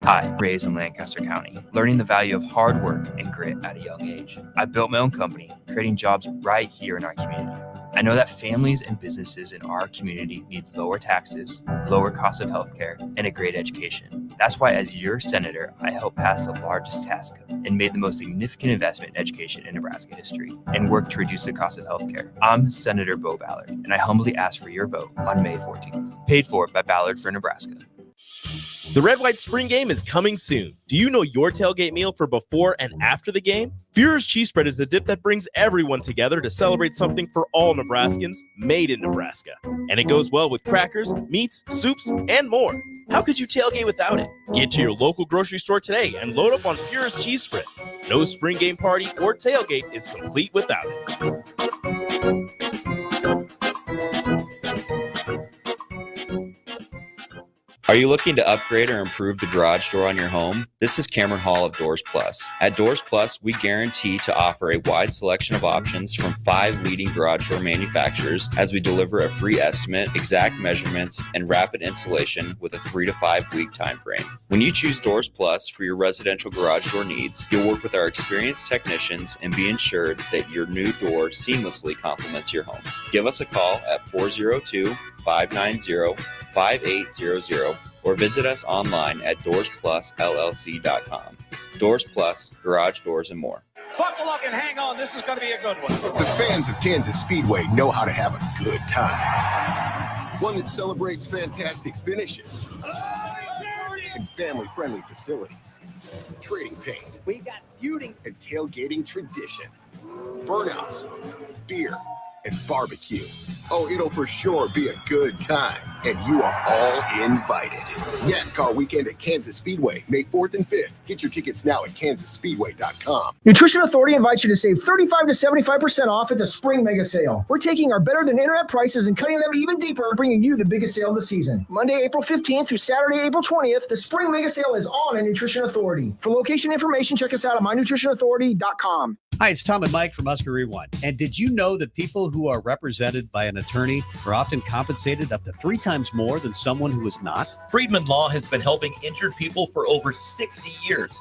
I raised in Lancaster County, learning the value of hard work and grit at a young age. I built my own company, creating jobs right here in our community. I know that families and businesses in our community need lower taxes, lower cost of healthcare, and a great education. That's why, as your senator, I helped pass the largest tax cut and made the most significant investment in education in Nebraska history and worked to reduce the cost of healthcare. I'm Senator Bo Ballard, and I humbly ask for your vote on May 14th. Paid for by Ballard for Nebraska. The Red White Spring Game is coming soon. Do you know your tailgate meal for before and after the game? Führer's Cheese Spread is the dip that brings everyone together to celebrate something for all Nebraskans, made in Nebraska. And it goes well with crackers, meats, soups, and more. How could you tailgate without it? Get to your local grocery store today and load up on Führer's Cheese Spread. No spring game party or tailgate is complete without it. Are you looking to upgrade or improve the garage door on your home? This is Cameron Hall of Doors Plus. At Doors Plus, we guarantee to offer a wide selection of options from 5 leading garage door manufacturers as we deliver a free estimate, exact measurements, and rapid installation with a 3 to 5 week time frame. When you choose Doors Plus for your residential garage door needs, you'll work with our experienced technicians and be ensured that your new door seamlessly complements your home. Give us a call at 402-590-5800 or visit us online at doorsplusllc.com. Doors Plus, garage doors, and more. Buckle up and hang on. This is going to be a good one. The fans of Kansas Speedway know how to have a good time. One that celebrates fantastic finishes and family-friendly facilities. Trading paint. We got feuding and tailgating tradition. Burnouts, beer, and barbecue. Oh, it'll for sure be a good time, and you are all invited. NASCAR weekend at Kansas Speedway, May 4th and 5th. Get your tickets now at kansasspeedway.com. Nutrition Authority invites you to save 35 to 75% off at the Spring Mega Sale. We're taking our better than internet prices and cutting them even deeper, bringing you the biggest sale of the season. Monday, April 15th through Saturday, April 20th, the Spring Mega Sale is on at Nutrition Authority. For location information, check us out at mynutritionauthority.com. Hi, it's Tom and Mike from Husker Rewind. And did you know that people who are represented by an attorney are often compensated up to 3 times more than someone who is not? Friedman Law has been helping injured people for over 60 years.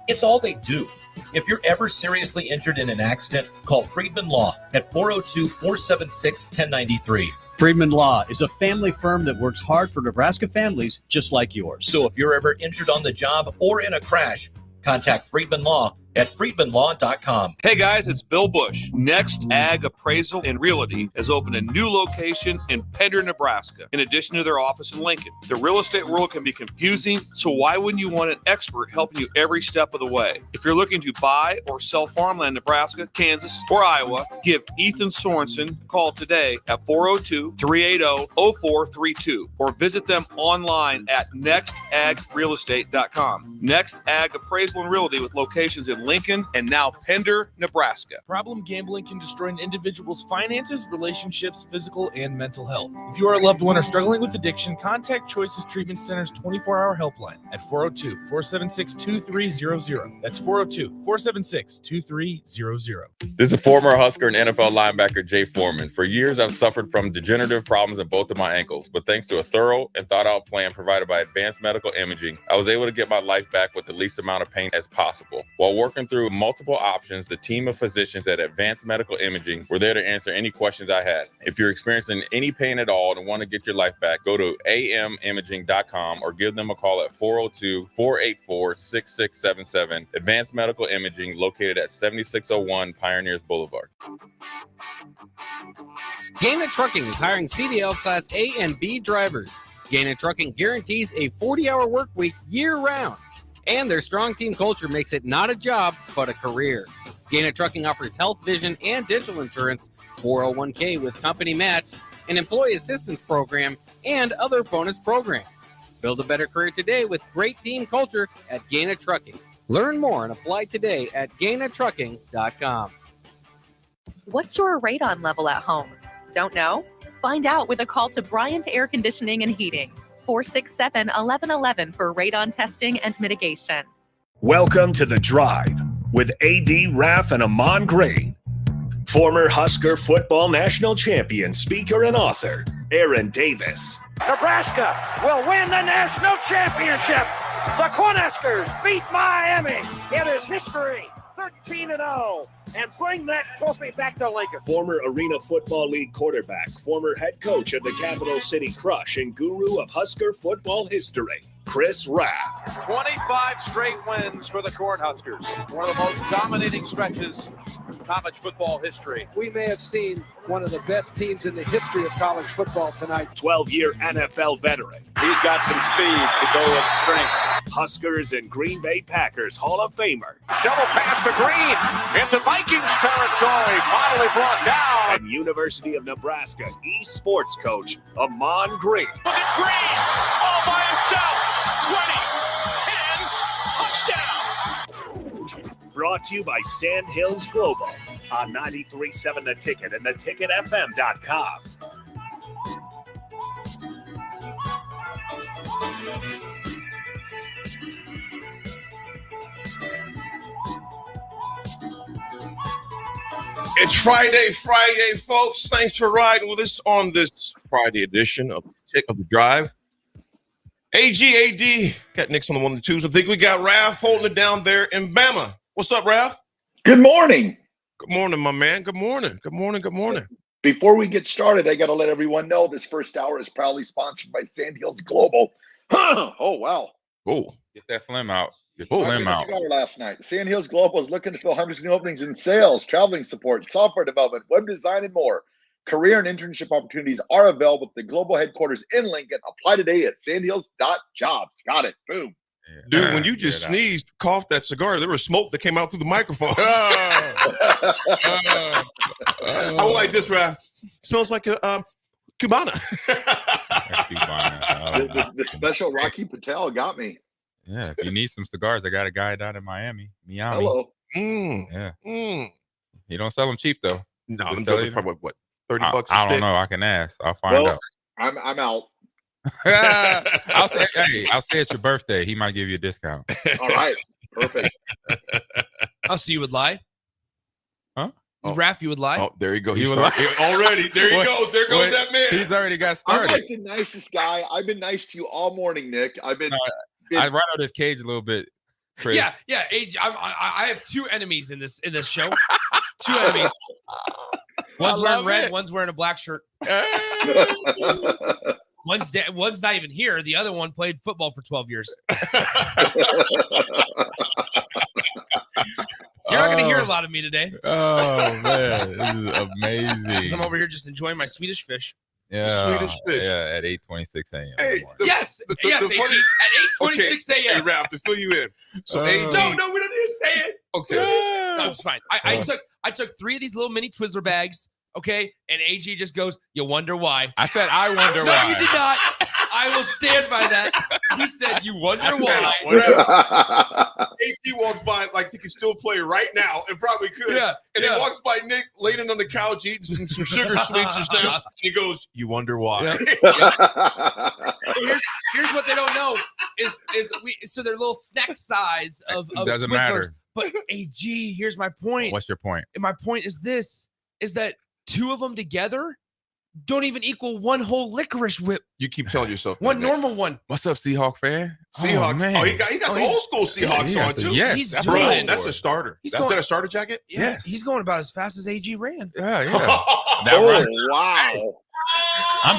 It's all they do. If you're ever seriously injured in an accident, call Friedman Law at 402-476-1093. Friedman Law is a family firm that works hard for Nebraska families just like yours. So if you're ever injured on the job or in a crash, contact Friedman Law at friedmanlaw.com. Hey guys, it's Bill Bush. Next Ag Appraisal and Realty has opened a new location in Pender, Nebraska, in addition to their office in Lincoln. The real estate world can be confusing, so why wouldn't you want an expert helping you every step of the way? If you're looking to buy or sell farmland in Nebraska, Kansas, or Iowa, give Ethan Sorensen a call today at 402-380-0432 or visit them online at nextagrealestate.com. Next Ag Appraisal and Realty with locations in Lincoln and now Pender, Nebraska. Problem gambling can destroy an individual's finances, relationships, physical, and mental health. If you are a loved one or struggling with addiction, contact Choices Treatment Center's 24-hour helpline at 402-476-2300. That's 402-476-2300. This is former Husker and NFL linebacker Jay Foreman. For years, I've suffered from degenerative problems in both of my ankles, but thanks to a thorough and thought-out plan provided by Advanced Medical Imaging, I was able to get my life back with the least amount of pain as possible. While working through multiple options, the team of physicians at Advanced Medical Imaging were there to answer any questions I had. If you're experiencing any pain at all and want to get your life back, go to amimaging.com or give them a call at 402-484-6677. Advanced Medical Imaging, located at 7601 Pioneers Boulevard. Gaina Trucking is hiring CDL Class A and B drivers. Gaina Trucking guarantees a 40-hour work week year-round. And their strong team culture makes it not a job, but a career. Gaina Trucking offers health, vision, and dental insurance, 401k with company match, an employee assistance program, and other bonus programs. Build a better career today with great team culture at Gaina Trucking. Learn more and apply today at gainatrucking.com. What's your radon level at home? Don't know? Find out with a call to Bryant Air Conditioning and Heating. 467-1111 for radon testing and mitigation. Welcome to The Drive with AD Raff and Amon Grain. Former Husker football national champion, speaker, and author, Aaron Davis. Nebraska will win the national championship. The Cornhuskers beat Miami. It is history, 13-0, and bring that trophy back to Lincoln. Former Arena Football League quarterback, former head coach of the Capital City Crush, and guru of Husker football history, Chris Raff. 25 straight wins for the Cornhuskers. One of the most dominating stretches in college football history. We may have seen one of the best teams in the history of college football tonight. 12-year NFL veteran. He's got some speed to go with strength. Huskers and Green Bay Packers Hall of Famer. Shovel pass to Green into Vikings territory. Finally brought down. And University of Nebraska eSports coach, Amon Green. Look at Green all by himself. 20, 10, touchdown. Brought to you by Sand Hills Global on 93.7 The Ticket and theticketfm.com. It's Friday, folks. Thanks for riding with us on this Friday edition of the Drive. AD, got Nick's on the 1 and 2s. I think we got Raff holding it down there in Bama. What's up, Raff? Good morning. Good morning, my man. Good morning. Before we get started, I got to let everyone know this first hour is proudly sponsored by Sand Hills Global. Oh, wow. Oh, Get that phlegm out. Get I the did phlegm a out. cigar last night. Sand Hills Global is looking to fill hundreds of new openings in sales, traveling support, software development, web design, and more. Career and internship opportunities are available at the global headquarters in Lincoln. Apply today at sandhills.jobs. Got it. Boom. dude, when you just sneezed, coughed that cigar, there was smoke that came out through the microphone. I was like this, Raff. Smells like a Cubana. The special Rocky Patel got me. Yeah, if you need some cigars, I got a guy down in Miami. Hello. Yeah. You don't sell them cheap though. No, Just them sell jokers you- probably what, 30 bucks a I don't stick? know. I can ask. I'll find out. I'm out. I'll say it's your birthday. He might give you a discount. All right. Perfect. I'll see you would lie. Huh? Raff, you would lie. Oh, there you go. You He's would lie. already. There he goes. There goes that man. He's already got I'm started. like the nicest guy. I've been nice to you all morning, Nick. I've been. I right out his cage a little bit. Chris. Yeah. AJ, I have two enemies in this show. Two enemies. One's wearing red. One's wearing a black shirt. One's not even here. The other one played football for 12 years. You're not going to hear a lot of me today. Oh man, this is amazing. I'm over here just enjoying my Swedish fish. Yeah, Swedish fish. Yeah, at 8:26 a.m. Hey, Yes, AG, at 8:26 Hey, a.m. Raff, to fill you in. So, AG. No, we don't need to say it. Okay. No, it's fine. I took 3 of these little mini Twizzler bags. Okay, and AG just goes, "You wonder why?" I said, "I wonder no, why." you did not. I will stand by that. You said, "You wonder why." AG walks by like he can still play right now and probably could. Yeah, and he walks by Nick laying on the couch eating some sugar sweets and snaps. And he goes, "You wonder why?" Yeah. Here's what they don't know is so they're little snack size of Doesn't Twizzlers. matter. But AG, here's my point. What's your point? And my point is this: is that 2 of them together don't even equal one whole licorice whip. You keep telling yourself One that, normal one. What's up, Seahawk fan? Seahawks. man. Oh, he got the old school Seahawks on too. Yes, He's that's Bro, what I'm zooming. that's for. a starter. He's That's going- that a starter jacket? Yeah, Yes. he's going about as fast as AG ran. Yeah. Oh, right. wow. I'm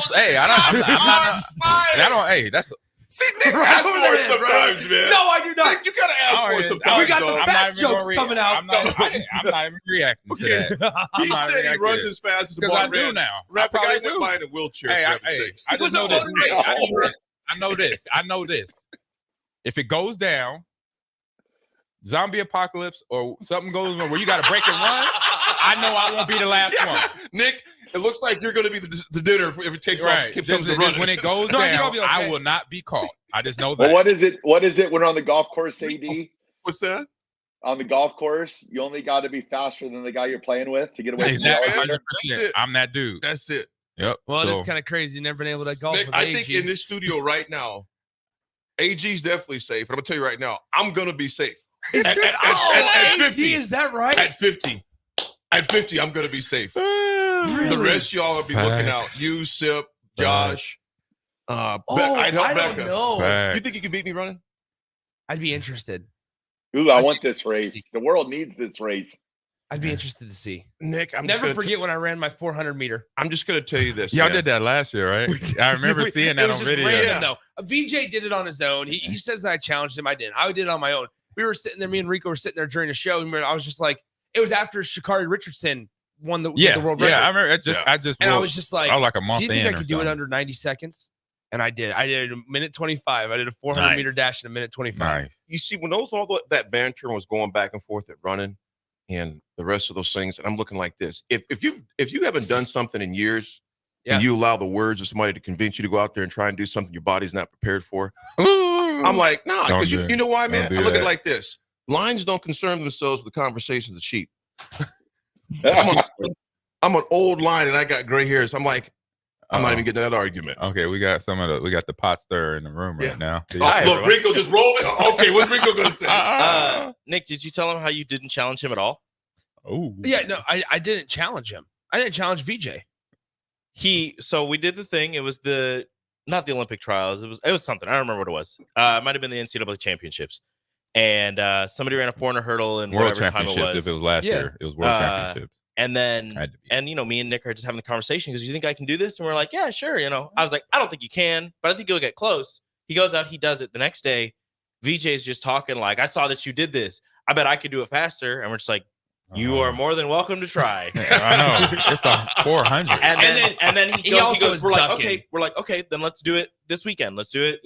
not. Hey, that's. See, Nick ask for it sometimes, man. No, I do not. Nick, you gotta ask for it sometimes. We got the dog. I'm fat not even jokes gonna coming out. I'm not even reacting to that. He I'm not said he reacting runs to as fast as the Because ball I do ran. now. Raff, the guy probably went do. by in a wheelchair. Hey, for I heaven's sakes. just know this. I know this. If it goes down, zombie apocalypse or something goes on where you got to break and run, I know I won't be the last one. Nick, it looks like you're going to be the dinner if it takes Right. off. Comes to Just running. when it goes No, I think down, I'll be okay. I will not be caught. I just know that. Well, what is it when you're on the golf course, AD? What's that? On the golf course, you only got to be faster than the guy you're playing with to get away from the Exactly. yellow. 100%. That's it. I'm that dude. That's it. Yep. Well, So- it's kind of crazy. Never been able to golf Nick, with I AG. think in this studio right now, AG's definitely safe. But I'm going to tell you right now, I'm going to be safe. Is At AD, 50. is that right? At 50. At 50, I'm going to be safe. Really? The rest of y'all will be looking out. You, Sip, Josh. I'd help I don't Becca. know. Facts. You think you can beat me running? I'd be interested. Ooh, I want this race. The world needs this race. I'd be interested to see. Nick, I'm never just forget when I ran my 400 meter. I'm just going to tell you this. Y'all man. did that last year, right? I remember seeing that on video. Random, though. VJ did it on his own. He says that I challenged him. I didn't. I did it on my own. We were sitting there. Me and Rico were sitting there during the show, and I was just like, it was after Sha'Carri Richardson won the world record. Yeah, I remember. I was just like, I was like a month do you think in I could do it under 90 seconds? And I did. I did a minute 25. I did a 400 meter dash in a minute 25. You see, when that banter was going back and forth at running, and the rest of those things, and I'm looking like this. If you haven't done something in years, and you allow the words of somebody to convince you to go out there and try and do something your body's not prepared for, I'm like, nah, because you know why, man? I look at it like this: lions don't concern themselves with the conversations of sheep. I'm an old lion and I got gray hairs. I'm like, I'm not even getting that argument. Okay, we got the pot stirrer in the room right now. Look, Rico just rolling. Okay, what's Rico gonna say? Nick, did you tell him how you didn't challenge him at all? Oh, yeah, no, I didn't challenge him. I didn't challenge VJ. So we did the thing. It was not the Olympic trials. It was something. I don't remember what it was. It might have been the NCAA championships. And somebody ran a 400 hurdle in World whatever time it was. If it was last year, it was World Championships. And then, me and Nick are just having the conversation because you think I can do this? And we're like, yeah, sure. I was like, I don't think you can, but I think you'll get close. He goes out, he does it. The next day, VJ is just talking like, I saw that you did this. I bet I could do it faster. And we're just like, you are more than welcome to try. I know. It's a 400. And then he goes, we're like, okay, then let's do it this weekend. Let's do it,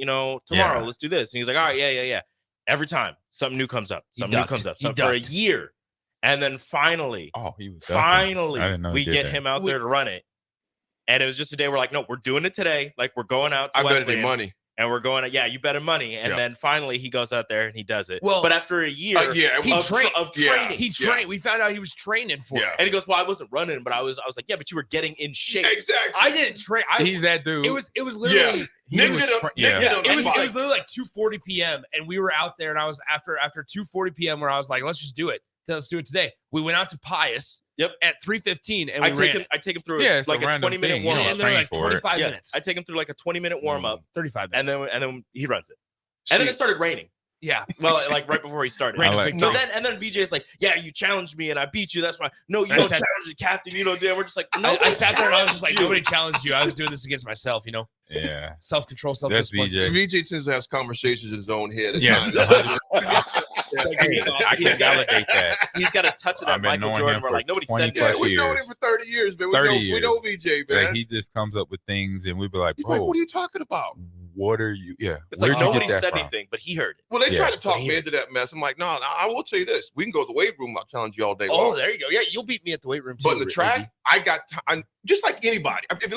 tomorrow. Let's do this. And he's like, all right, yeah. Every time something new comes up, for a year. And then finally, we get him out there to run it. And it was just a day we're like, no, we're doing it today. Like, we're going out to Wesleyan. I bet him money. And we're going, you bet him money. And then finally he goes out there and he does it. Well, but after a year he trained. He trained. We found out he was training for it. And he goes, well, I wasn't running, but I was like, yeah, but you were getting in shape. Exactly. I didn't train. He's that dude. It was literally. Nick did it. It was literally like 2:40 p.m. and we were out there, and I was after 2:40 p.m. where I was like, let's just do it. Let's do it today. We went out to Pius. At 3:15, and I take him through like a 20-minute warm up. And they're like 25 minutes. I take him through like a 20-minute warm up, 35 minutes, and then he runs it. And then it started raining. Yeah. Well, like right before he started. And then VJ is like, yeah, you challenged me and I beat you. That's why. No, you don't challenge the captain. You don't do it. We're just like, no. I sat there and I was just like, nobody challenged you. I was doing this against myself, Yeah. Self-control, That's self-discipline. VJ. VJ tends to have conversations in his own head. Yes. I can validate that. He's got a touch of that Michael Jordan where like nobody said that. Yeah, we've known him for 30 years, man. We know VJ, man. Like, he just comes up with things and we'd be like, bro, like, what are you talking about? What are you? Yeah. It's like nobody said anything, but he heard it. Well, they tried to talk me into that mess. I'm like, no, I will tell you this. We can go to the weight room. I'll challenge you all day long. Oh, there you go. Yeah, you'll beat me at the weight room too. But in the track, I got time. Just like anybody. If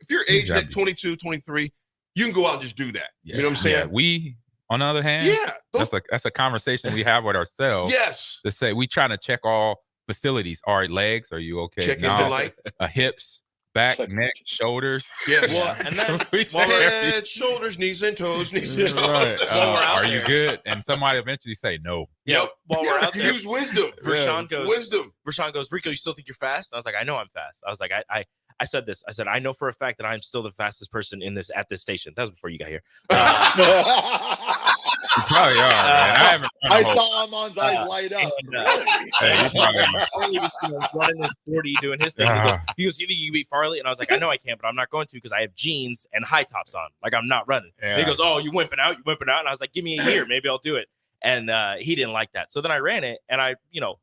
you're aged at 22, 23, you can go out and just do that. You know what I'm saying? Yeah. We, on the other hand, that's a conversation we have with ourselves. Yes. To say we trying to check all facilities. All right, legs, are you okay? Check engine light. Hips, back, neck, shoulders. Yes. Well, and then head, shoulders, knees and toes, knees and toes. Right. Are you good? And somebody eventually say no. Yep. While we're out there, use wisdom. Vershawn goes, wisdom. Vershawn goes, Rico, you still think you're fast? I was like, I know I'm fast. I was like, I said this. I said, I know for a fact that I'm still the fastest person at this station. That was before you got here. You probably are. I saw Amon's eyes light up. Running this 40, doing his thing. He goes, you think you can beat Farley? And I was like, I know I can, but I'm not going to because I have jeans and high tops on. Like, I'm not running. And he goes, oh, you wimping out? And I was like, give me a year. Maybe I'll do it. And he didn't like that. So then I ran it, and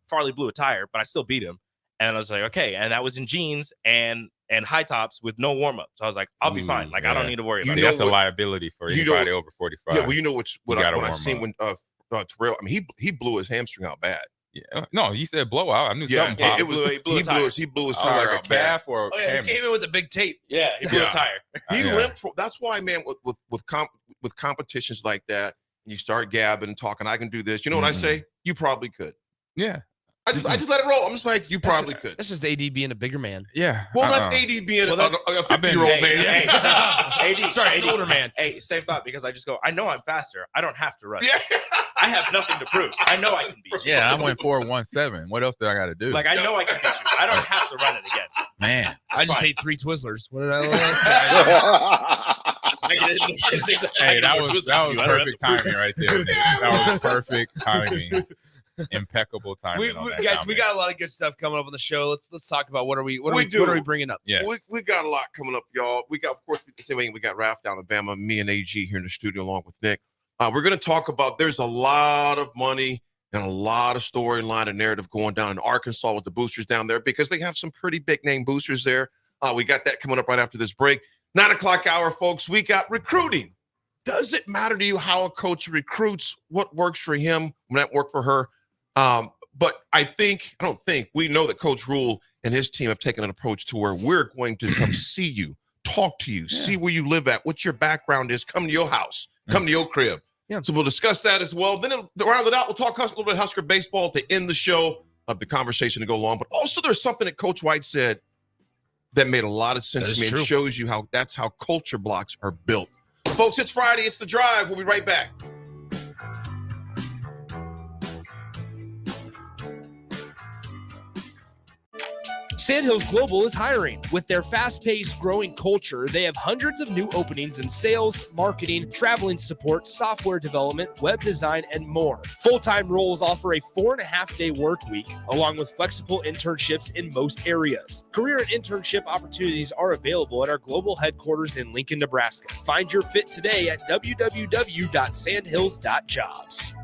Farley blew a tire, but I still beat him. And I was like, okay. And that was in jeans and high tops with no warm up. So I was like, I'll be fine. Like, I don't need to worry about it. That's a liability for anybody over 45. Yeah, well, you know what I seen when Terrell, I mean, he blew his hamstring out bad. Yeah. No, he said blowout. I knew something popped. He blew his tire like out a calf bad. or he came in with a big tape. Yeah, he blew a tire. He limped. That's why, man, with competitions like that, you start gabbing, talking, I can do this. You know what I say? You probably could. Yeah. I just let it roll. I'm just like, you probably could. That's just AD being a bigger man. Yeah. Well, that's AD being a 50-year-old man. AD, older man. Hey, same thought, because I just go, I know I'm faster. I don't have to run. Yeah. I have nothing to prove. I know I can beat you. Yeah, I went 4.17. What else do I got to do? Like, I know I can beat you. I don't have to run it again. Man. I just ate 3 Twizzlers. What did I Hey, that was perfect timing right there, Nick. That was perfect timing. Impeccable timing. Guys, we got a lot of good stuff coming up on the show. Let's talk about what are we bringing up? Yeah, we got a lot coming up, y'all. We got, of course, the same way we got Raff down in Alabama, me and AG here in the studio along with Nick. We're going to talk about there's a lot of money and a lot of storyline and narrative going down in Arkansas with the boosters down there because they have some pretty big name boosters there. We got that coming up right after this break. 9 o'clock hour, folks. We got recruiting. Does it matter to you how a coach recruits? What works for him? What that work for her? But we know that Coach Rule and his team have taken an approach to where we're going to come see you, talk to you, see where you live at, what your background is, come to your house, come to your crib. Yeah. So we'll discuss that as well. Then to round it out, we'll talk a little bit of Husker baseball to end the show of the conversation to go along. But also there's something that Coach White said that made a lot of sense to me. It shows you how that's how culture blocks are built. Folks, it's Friday. It's The Drive. We'll be right back. Sandhills Global is hiring. With their fast-paced, growing culture, they have hundreds of new openings in sales, marketing, traveling support, software development, web design, and more. Full-time roles offer a 4.5-day work week, along with flexible internships in most areas. Career and internship opportunities are available at our global headquarters in Lincoln, Nebraska. Find your fit today at www.sandhills.jobs.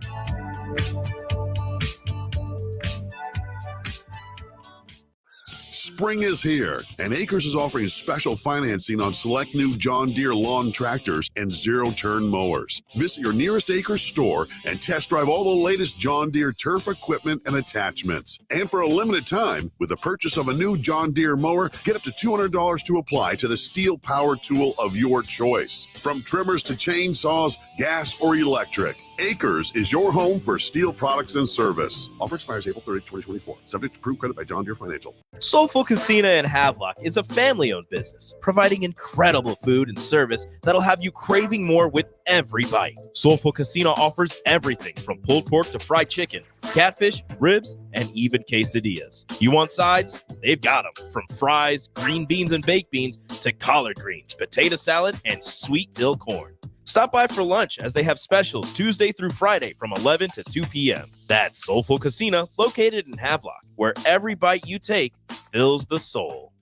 Spring is here, and Acres is offering special financing on select new John Deere lawn tractors and zero-turn mowers. Visit your nearest Acres store and test drive all the latest John Deere turf equipment and attachments. And for a limited time, with the purchase of a new John Deere mower, get up to $200 to apply to the steel power tool of your choice. From trimmers to chainsaws, gas or electric, Acres is your home for steel products and service. Offer expires April 30, 2024. Subject to approved credit by John Deere Financial. Soulful Casino in Havelock is a family-owned business, providing incredible food and service that'll have you craving more with every bite. Soulful Casino offers everything from pulled pork to fried chicken, catfish, ribs, and even quesadillas. You want sides? They've got them. From fries, green beans and baked beans, to collard greens, potato salad, and sweet dill corn. Stop by for lunch as they have specials Tuesday through Friday from 11 to 2 p.m. That's Soulful Casino, located in Havelock, where every bite you take fills the soul.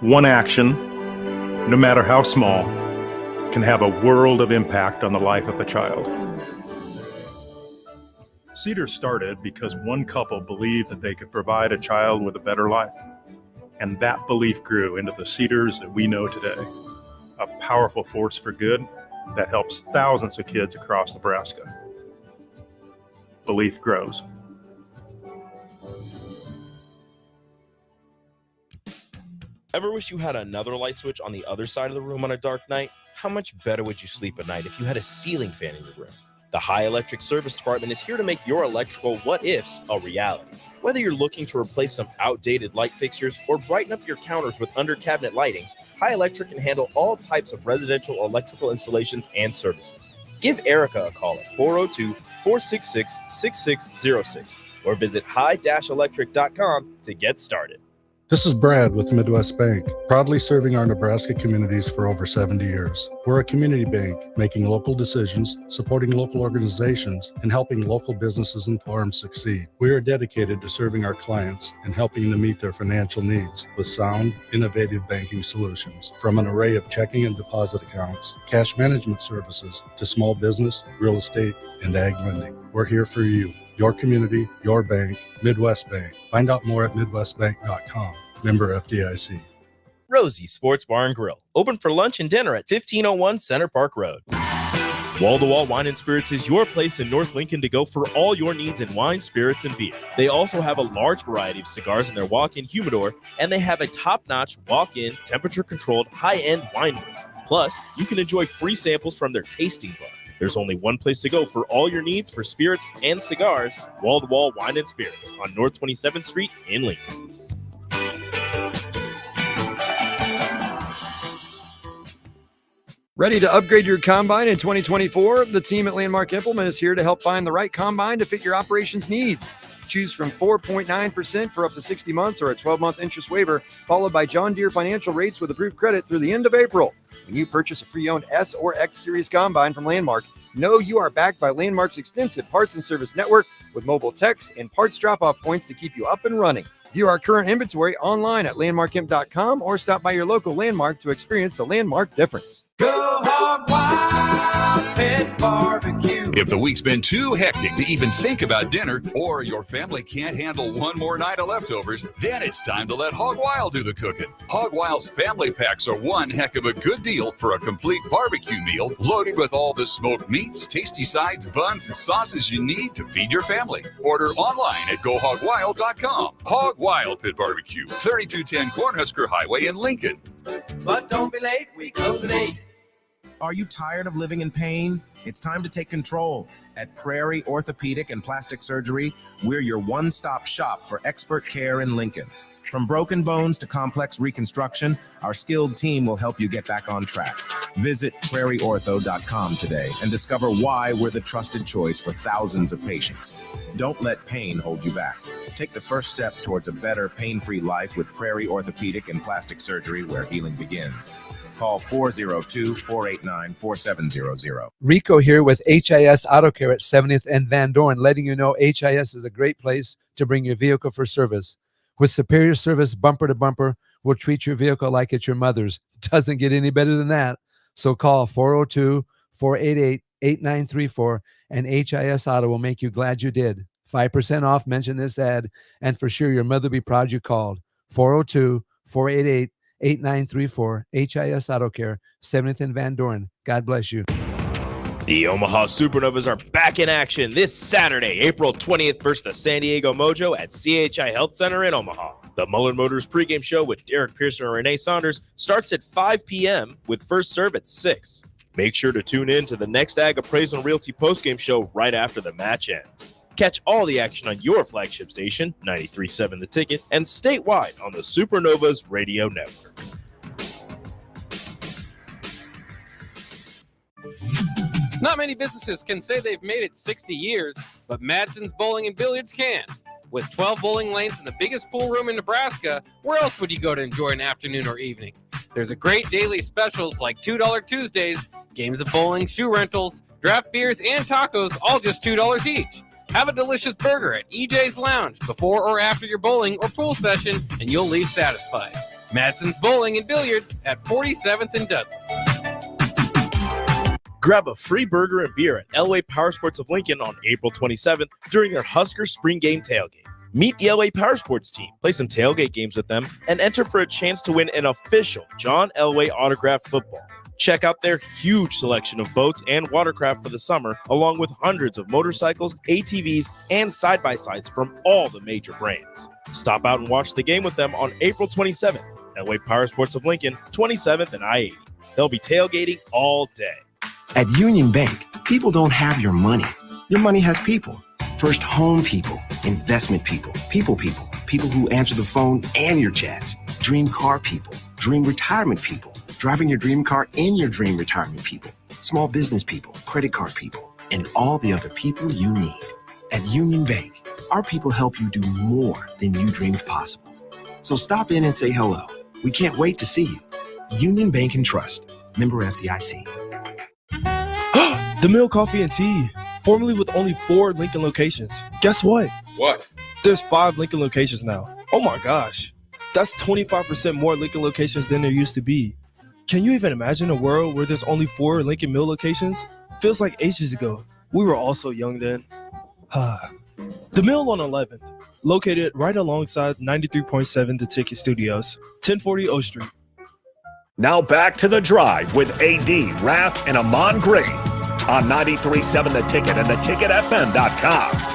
One action, no matter how small, can have a world of impact on the life of a child. Cedar started because one couple believed that they could provide a child with a better life. And that belief grew into the Cedars that we know today. A powerful force for good that helps thousands of kids across Nebraska. Belief grows. Ever wish you had another light switch on the other side of the room on a dark night? How much better would you sleep at night if you had a ceiling fan in your room? The High Electric Service Department is here to make your electrical what-ifs a reality. Whether you're looking to replace some outdated light fixtures or brighten up your counters with under-cabinet lighting, High Electric can handle all types of residential electrical installations and services. Give Erica a call at 402-466-6606 or visit high-electric.com to get started. This is Brad with Midwest Bank, proudly serving our Nebraska communities for over 70 years. We're a community bank, making local decisions, supporting local organizations, and helping local businesses and farms succeed. We are dedicated to serving our clients and helping them meet their financial needs with sound, innovative banking solutions. From an array of checking and deposit accounts, cash management services, to small business, real estate, and ag lending. We're here for you. Your community, your bank, Midwest Bank. Find out more at midwestbank.com. Member FDIC. Rosie Sports Bar and Grill, open for lunch and dinner at 1501 Center Park Road. Wall to Wall Wine and Spirits is your place in North Lincoln to go for all your needs in wine, spirits, and beer. They also have a large variety of cigars in their walk-in humidor, and they have a top-notch walk-in, temperature-controlled, high-end wine room. Plus, you can enjoy free samples from their tasting bar. There's only one place to go for all your needs for spirits and cigars, Wall to Wall Wine and Spirits on North 27th Street in Lincoln. Ready to upgrade your combine in 2024? The team at Landmark Implement is here to help find the right combine to fit your operations needs. Choose from 4.9% for up to 60 months or a 12-month interest waiver, followed by John Deere financial rates with approved credit through the end of April. When you purchase a pre-owned S or X Series combine from Landmark, know you are backed by Landmark's extensive parts and service network with mobile techs and parts drop-off points to keep you up and running. View our current inventory online at landmarkimp.com or stop by your local Landmark to experience the Landmark difference. Go Hog Wild Pit Barbecue. If the week's been too hectic to even think about dinner, or your family can't handle one more night of leftovers, then it's time to let Hog Wild do the cooking. Hog Wild's family packs are one heck of a good deal for a complete barbecue meal loaded with all the smoked meats, tasty sides, buns, and sauces you need to feed your family. Order online at GoHogWild.com. Hog Wild Pit Barbecue, 3210 Cornhusker Highway in Lincoln. But don't be late, we close at 8. Are you tired of living in pain? It's time to take control. At Prairie Orthopedic and Plastic Surgery, we're your one-stop shop for expert care in Lincoln. From broken bones to complex reconstruction, our skilled team will help you get back on track. Visit prairieortho.com today and discover why we're the trusted choice for thousands of patients. Don't let pain hold you back. Take the first step towards a better, pain-free life with Prairie Orthopedic and Plastic Surgery, where healing begins. Call 402-489-4700. Rico here with HIS Auto Care at 70th and Van Dorn, letting you know HIS is a great place to bring your vehicle for service. With superior service bumper to bumper, we'll treat your vehicle like it's your mother's. Doesn't get any better than that. So call 402-488-8934 and HIS Auto will make you glad you did. 5% off, mention this ad, and for sure your mother will be proud you called. 402-488-8934, HIS Auto Care, 70th and Van Dorn. God bless you. The Omaha Supernovas are back in action this Saturday, April 20th versus the San Diego Mojo at CHI Health Center in Omaha. The Mullen Motors pregame show with Derek Pearson and Renee Saunders starts at 5 p.m. with first serve at 6. Make sure to tune in to the next Ag Appraisal and Realty postgame show right after the match ends. Catch all the action on your flagship station, 93.7 The Ticket, and statewide on the Supernovas Radio Network. Not many businesses can say they've made it 60 years, but Madsen's Bowling and Billiards can. With 12 bowling lanes and the biggest pool room in Nebraska, where else would you go to enjoy an afternoon or evening? There's a great daily specials like $2 Tuesdays, games of bowling, shoe rentals, draft beers, and tacos, all just $2 each. Have a delicious burger at EJ's Lounge before or after your bowling or pool session, and you'll leave satisfied. Madsen's Bowling and Billiards at 47th and Dudley. Grab a free burger and beer at Elway Power Sports of Lincoln on April 27th during their Husker Spring Game tailgate. Meet the Elway Power Sports team, play some tailgate games with them, and enter for a chance to win an official John Elway autographed football. Check out their huge selection of boats and watercraft for the summer, along with hundreds of motorcycles, ATVs, and side-by-sides from all the major brands. Stop out and watch the game with them on April 27th. Elway Power Sports of Lincoln, 27th and I-80. They'll be tailgating all day. At Union Bank, people don't have your money. Your money has people. First home people, investment people, people who answer the phone and your chats, dream car people, dream retirement people, driving your dream car in your dream retirement people, small business people, credit card people, and all the other people you need. At Union Bank, our people help you do more than you dreamed possible. So stop in and say hello. We can't wait to see you. Union Bank and Trust, member FDIC. The Mill Coffee and Tea, formerly with only 4 Lincoln locations. Guess what? What? There's 5 Lincoln locations now. Oh my gosh. That's 25% more Lincoln locations than there used to be. Can you even imagine a world where there's only 4 Lincoln Mill locations? Feels like ages ago. We were all so young then. The Mill on 11th, located right alongside 93.7 The Ticket Studios, 1040 O Street. Now back to The Drive with AD, Raff, and Amon Gray on 93.7 The Ticket and theticketfm.com.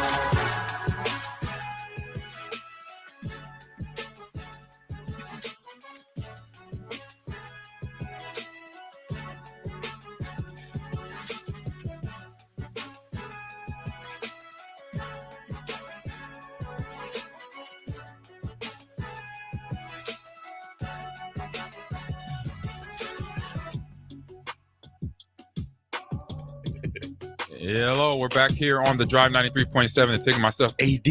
Hello, we're back here on the Drive 93.7 and taking myself AD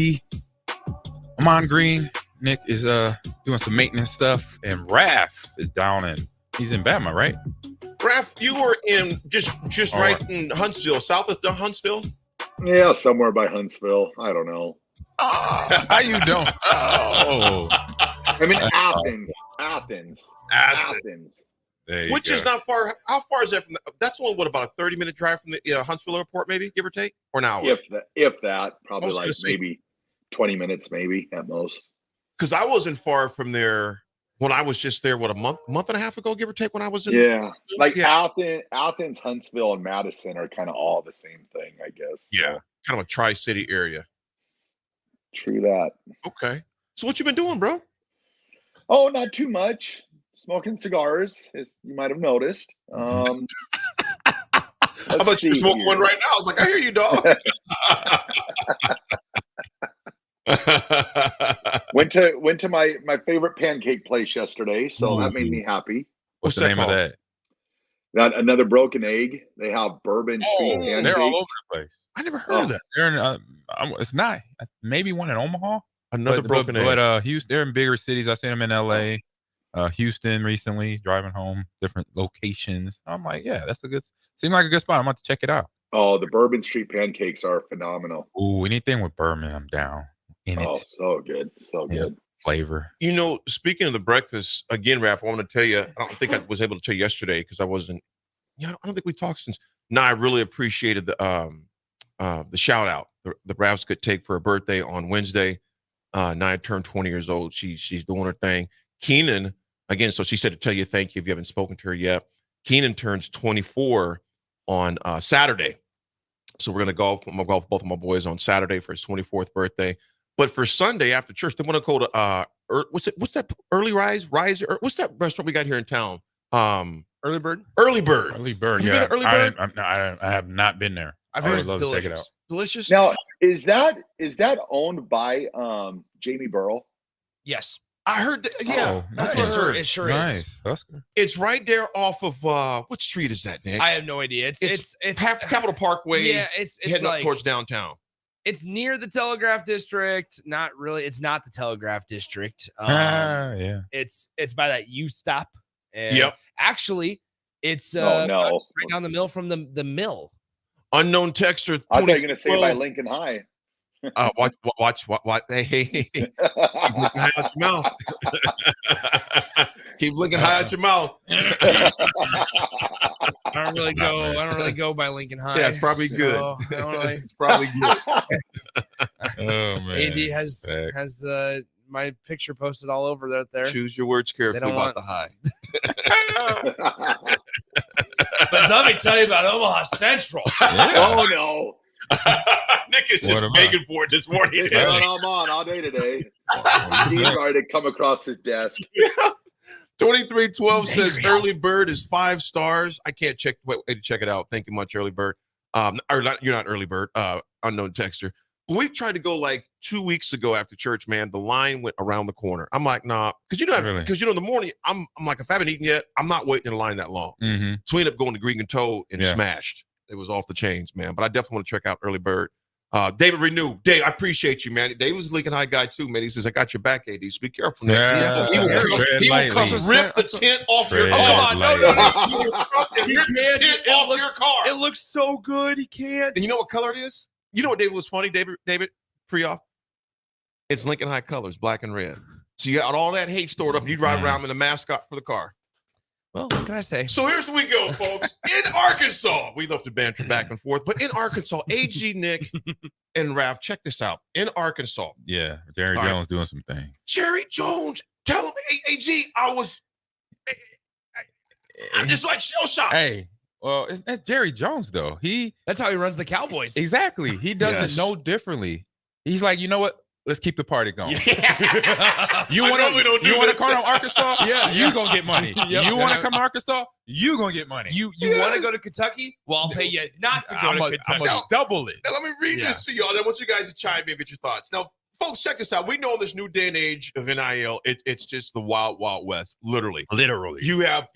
Amon Green, Nick is doing some maintenance stuff, and Raff is he's in Bama, right? Raff, you were in just right in Huntsville, south of Huntsville. Yeah, somewhere by Huntsville. I don't know. How you doing? Oh, I mean Athens. Which is not far. How far is that from? That's only about a 30-minute drive from the Huntsville airport, maybe, give or take, or an hour. If that, probably like maybe 20 minutes, maybe at most. Because I wasn't far from there when I was just there. What, a month and a half ago, give or take, when I was in. Yeah, Athens, Huntsville, and Madison are kind of all the same thing, I guess. Yeah, kind of a tri-city area. True that. Okay, so what you been doing, bro? Oh, not too much. Smoking cigars, as you might have noticed. How about you smoking one right now? I was like, I hear you, dog. Went to my favorite pancake place yesterday, so that made me happy. What's the name of that? That Another Broken Egg. They have bourbon street pancakes. They're all over the place. I never heard of that. They're in, it's not maybe one in Omaha. Another Broken Egg. But Houston, they're in bigger cities. I've seen them in LA, Houston recently. Driving home, different locations. I'm like, yeah, seems like a good spot. I'm about to check it out. Oh, the bourbon street pancakes are phenomenal. Ooh, anything with bourbon, I'm down. So good, so good. Flavor. You know, speaking of the breakfast, again, Raff, I want to tell you, I don't think I was able to tell you yesterday because I wasn't, I don't think we talked since. I really appreciated the shout out the Raffs could take for her birthday on Wednesday. Nia turned 20 years old. She's doing her thing. Keenan, again, so she said to tell you thank you if you haven't spoken to her yet. Keenan turns 24 on Saturday. So we're going to golf. I'm going to golf both of my boys on Saturday for his 24th birthday. But for Sunday after church, they want to go to what's that Early Rise? What's that restaurant we got here in town? Early Bird. Early Bird. Yeah, Early Bird? I have not been there. I've heard it's love delicious. to check it out. Delicious. Now, is that owned by Jamie Burrow? Yes. I heard that, yeah. It sure is. That's good. It's right there off of what street is that, Nick? I have no idea. It's Capitol Parkway. Yeah, it's heading like up towards downtown. It's near the Telegraph District. Not really. It's not the Telegraph District. Yeah. It's by that U stop. And Yep. Actually, it's no. right down the mill from the mill. Unknown texter. I thought you were going to say by Lincoln High. Watch. Hey. Keep looking high out your mouth. Keep looking high out your mouth. I don't really go by Lincoln High. Yeah, it's probably good. It's probably good. Oh man. AD has my picture posted all over there. Choose your words carefully about the high. But let me tell you about Omaha Central. Yeah. Oh no. Nick is just begging for it this morning. I'm on all day today. He's ready to come across his desk. 2312 says Early Bird is 5 stars. I can't wait to check it out. Thank you much, Early Bird. You're not Early Bird, unknown texter. We tried to go like 2 weeks ago after church, man. The line went around the corner. I'm like, nah, because in the morning, I'm like, if I haven't eaten yet, I'm not waiting in line that long. Mm-hmm. So we ended up going to Greek and Toe and smashed. It was off the chains, man. But I definitely want to check out Early Bird. David Renew. Dave, I appreciate you, man. Dave was a Lincoln High guy too, man. He says, I got your back, AD. So be careful. He will come rip the tent off your car. It looks so good. He can't. And you know what color it is? You know what, David, was funny, David, for y'all? It's Lincoln High colors, black and red. So you got all that hate stored up, and you ride around in the mascot for the car. Well, what can I say? So here's where we go, folks. In Arkansas, we love to banter back and forth, but in Arkansas, AG, Nick, and Raff, check this out. In Arkansas. Yeah, Jerry Jones doing some things. Jerry Jones, tell him, AG, I'm just like shell shocked. Hey, well, that's Jerry Jones, though. That's how he runs the Cowboys. Exactly. He does it no differently. He's like, you know what? Let's keep the party going. You want to come to Arkansas? Yeah, you gonna get money. You want to come to Arkansas? You gonna get money. You want to go to Kentucky? Well, I'll pay you not to go to Kentucky. I'm gonna double it. Now let me read this to y'all. I want you guys to chime in, get your thoughts. Now, folks, check this out. We know in this new day and age of NIL, it's just the wild, wild west. Literally. You have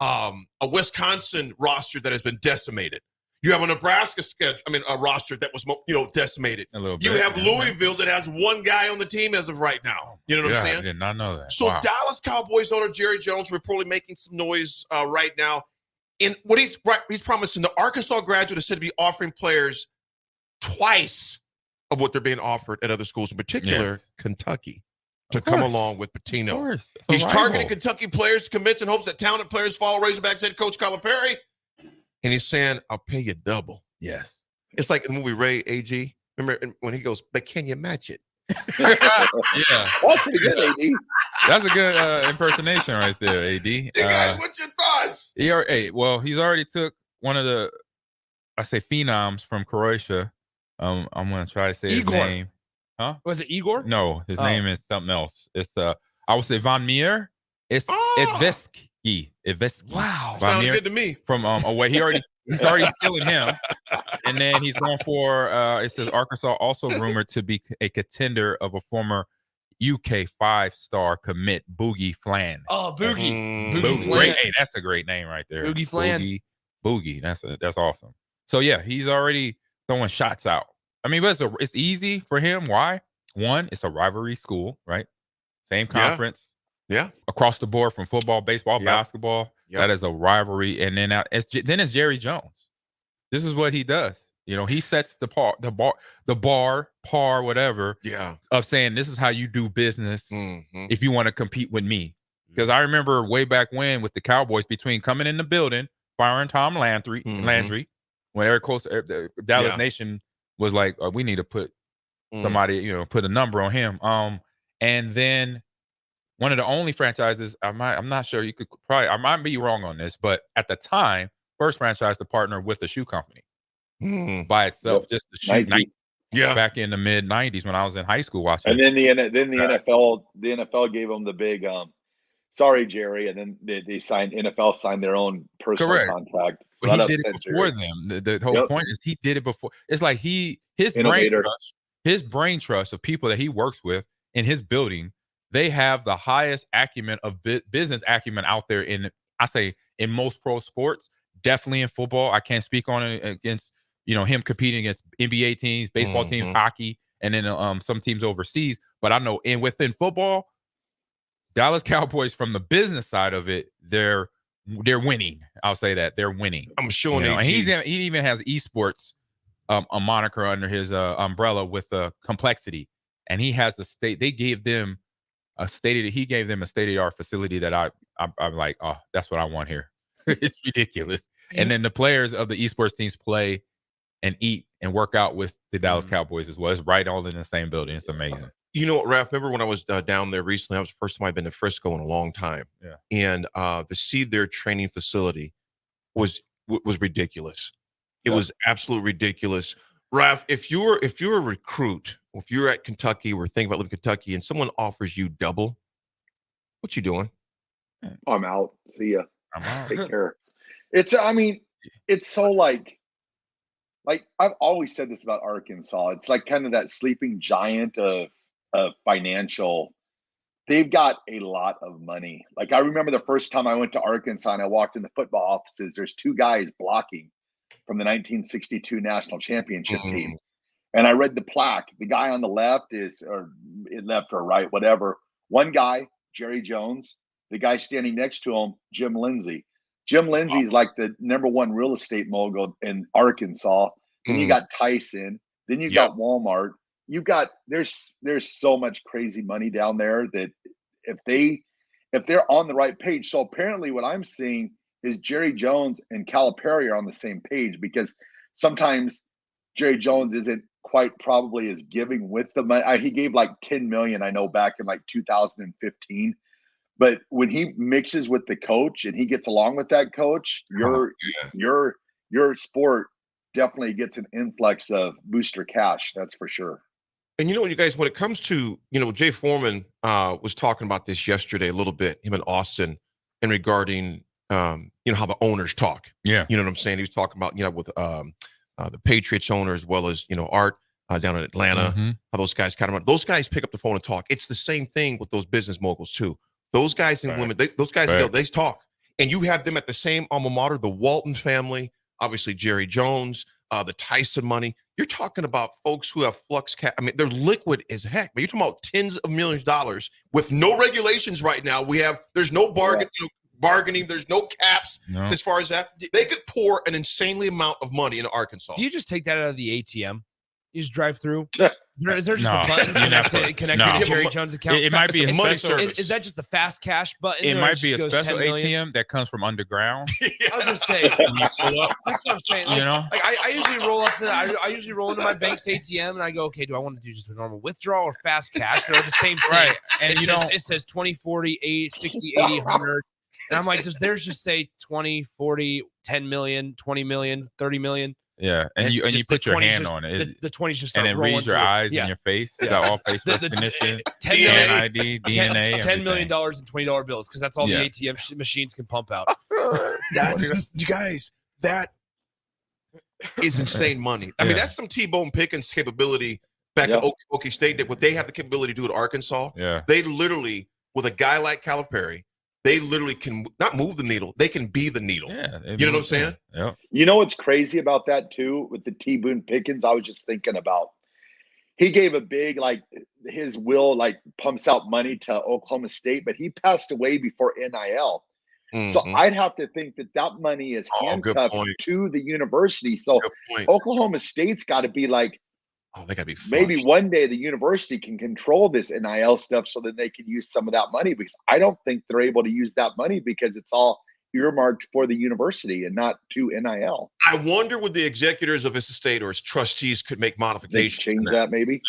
a Wisconsin roster that has been decimated. You have a Nebraska schedule. A roster that was decimated. A little bit. You have Louisville that has one guy on the team as of right now. You know what I'm saying? I did not know that. So Wow. Dallas Cowboys owner Jerry Jones reportedly making some noise right now. And what he's promising, the Arkansas graduate is said to be offering players twice of what they're being offered at other schools, in particular Kentucky, to come along with Pitino. Of course. He's targeting Kentucky players to commit in hopes that talented players follow Razorbacks head coach Calipari. And he's saying, I'll pay you double. Yes. It's like in the movie Ray AG. Remember when he goes, but can you match it? Yeah. That's pretty good, AD. That's a good impersonation right there, AD. Hey guys, what's your thoughts? He's already took one of the, phenoms from Croatia. I'm going to try to say Igor. his name. Huh? Was it Igor? No, his name is something else. It's, I would say Van Meer. It's Iveski. Wow. Van Sounded Meer good to me. From away. He's already stealing him. And then he's going for, it says Arkansas also rumored to be a contender of a former UK 5-star commit, Boogie Flan. Oh, Boogie. Boogie. Great, hey, that's a great name right there. Boogie Flan. Boogie. That's awesome. So yeah, he's already throwing shots out. But it's easy for him. Why? One, it's a rivalry school, right? Same conference. Yeah. Across the board from football, baseball, basketball. Yep. That is a rivalry. And then it's Jerry Jones. This is what he does. He sets the bar, whatever. Yeah. Of saying this is how you do business if you want to compete with me. Because I remember way back when with the Cowboys, between coming in the building, firing Tom Landry, when Eric Coast, Dallas Nation was like, we need to put somebody, put a number on him. And then one of the only franchises, I'm not sure, you could probably, I might be wrong on this, but at the time, first franchise to partner with a shoe company by itself, just the shoe. Nike. Yeah. Back in the mid '90s when I was in high school watching. And then the NFL gave them the big sorry, Jerry, and then NFL signed their own personal contract. So But he did it before them. The whole point is he did it before. It's like his brain trust of people that he works with in his building, they have the highest acumen of business acumen out there in most pro sports, definitely in football. I can't speak on it against him competing against NBA teams, baseball teams, hockey, and then some teams overseas. But I know within football, Dallas Cowboys, from the business side of it, they're winning. I'll say that they're winning. I'm showing and he even has esports a moniker under his umbrella with Complexity, and he has they gave them he gave them a state-of-the-art facility that I'm like, oh, that's what I want here. It's ridiculous. And then the players of the esports teams play and eat and work out with the Dallas Cowboys as well. It's right all in the same building. It's amazing. You know what, Raff? Remember when I was down there recently? That was the first time I've been to Frisco in a long time. Yeah. And to see their training facility was ridiculous. It was absolutely ridiculous. Raff, if you're a recruit, if you're at Kentucky or thinking about living in Kentucky, and someone offers you double, what you doing? I'm out. See ya. I'm out. Take care. It's so like I've always said this about Arkansas. It's like kind of that sleeping giant of financial. They've got a lot of money. Like I remember the first time I went to Arkansas and I walked in the football offices, there's two guys blocking from the 1962 national championship team. And I read the plaque. The guy on the left left or right, whatever. One guy, Jerry Jones. The guy standing next to him, Jim Lindsay. Jim Lindsay is like the #1 real estate mogul in Arkansas. Then you got Tyson. Then you got Walmart. You've got there's so much crazy money down there that if they're on the right page. So apparently, what I'm seeing is Jerry Jones and Calipari are on the same page, because sometimes Jerry Jones isn't quite probably as giving with the money. He gave like $10 million, I know, back in like 2015. But when he mixes with the coach and he gets along with that coach, your sport definitely gets an influx of booster cash. That's for sure. And you know what, you guys, when it comes to, Jay Foreman was talking about this yesterday a little bit, him and Austin, and regarding, how the owners talk. Yeah. You know what I'm saying? He was talking about, with the Patriots owner as well as, Art down in Atlanta, how those guys those guys pick up the phone and talk. It's the same thing with those business moguls too. Those guys and women, those guys, they talk. And you have them at the same alma mater, the Walton family, obviously Jerry Jones, the Tyson money. You're talking about folks who have flux cap. I mean, they're liquid as heck, but you're talking about tens of millions of dollars with no regulations right now. There's no bargaining. There's no caps as far as that. They could pour an insanely amount of money into Arkansas. Do you just take that out of the ATM? You just drive through? Is there just No. a button connected to Jerry Jones' account? It might be a money special. service. Is that just the fast cash button? It or might be a just goes special 10 million? ATM that comes from underground. I was just saying. That's what I'm saying. Like, You know? like I usually roll up to I usually roll into my bank's ATM and I go, okay, do I want to do just a normal withdrawal or fast cash? They're the same thing. Right. And it says 20, 40, 80, 60, 80, 100. And I'm like, does theirs just say 20, 40, 10 million, 20 million, 30 million? Yeah, and you put your hand on it. The 20s just and start it rolling reads your through. eyes and your face. It's got all face recognition, ID, DNA, $10 million in $20 bills because that's all the ATM machines can pump out. You guys, that is insane money. I mean, that's some T-Bone Pickens capability back at Okie State. That what they have the capability to do at Arkansas. Yeah, they literally, with a guy like Calipari, they literally can not move the needle. They can be the needle. Yeah, you know what I'm saying? Yeah. You know what's crazy about that too with the T. Boone Pickens? I was just thinking about. He gave a big his will pumps out money to Oklahoma State, but he passed away before NIL. So I'd have to think that money is handcuffed to the university. So Oklahoma State's got to be they got to be maybe one day the university can control this NIL stuff so that they can use some of that money, because I don't think they're able to use that money because it's all earmarked for the university and not to NIL. I wonder would the executors of his estate or his trustees could make modifications. Change that maybe?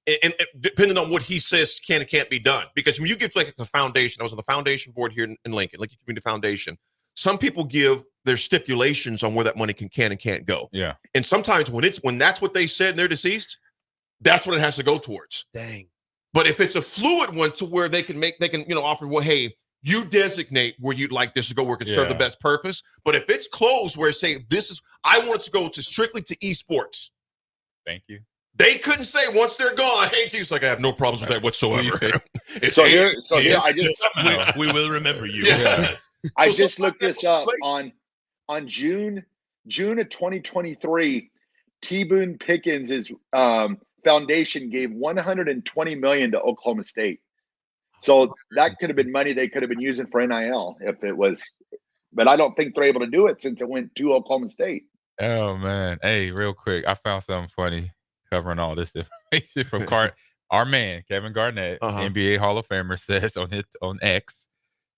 Yeah. And depending on what he says can and can't be done. Because when you give a foundation, I was on the foundation board here in Lincoln, Lincoln Community Foundation. Some people give their stipulations on where that money can and can't go. Yeah. And sometimes when that's what they said and they're deceased, that's what it has to go towards. Dang. But if it's a fluid one to where they can offer, well, hey, you designate where you'd like this to go where it can serve the best purpose. But if it's closed where it's saying I want it to go to strictly to esports. Thank you. They couldn't say once they're gone, hey, Jesus, I have no problems with that whatsoever. We will remember you. Yes. I just looked this up on June of 2023. T. Boone Pickens' foundation gave $120 million to Oklahoma State. So that could have been money they could have been using for NIL if it was, but I don't think they're able to do it since it went to Oklahoma State. Oh man. Hey, real quick, I found something funny covering all this information from our man, Kevin Garnett, NBA Hall of Famer, says on X,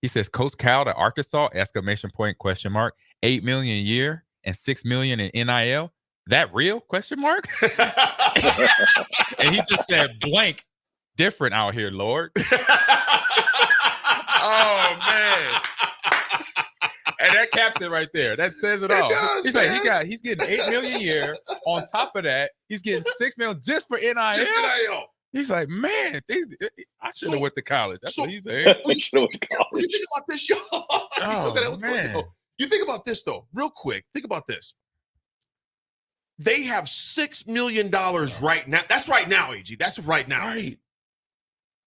he says, Coach Cal to Arkansas, !, $8 million a year and $6 million in NIL. That real ? And he just said blank different out here, Lord. Oh man. And that caps it right there. That says it all. He's like, he's getting $8 million a year. On top of that, he's getting $6 million just for NIL. He's like, man, I should have went to college. That's what he's saying. You think about this, y'all. You think about this though, real quick. Think about this. They have $6 million right now. That's right now, AG. That's right now. Right.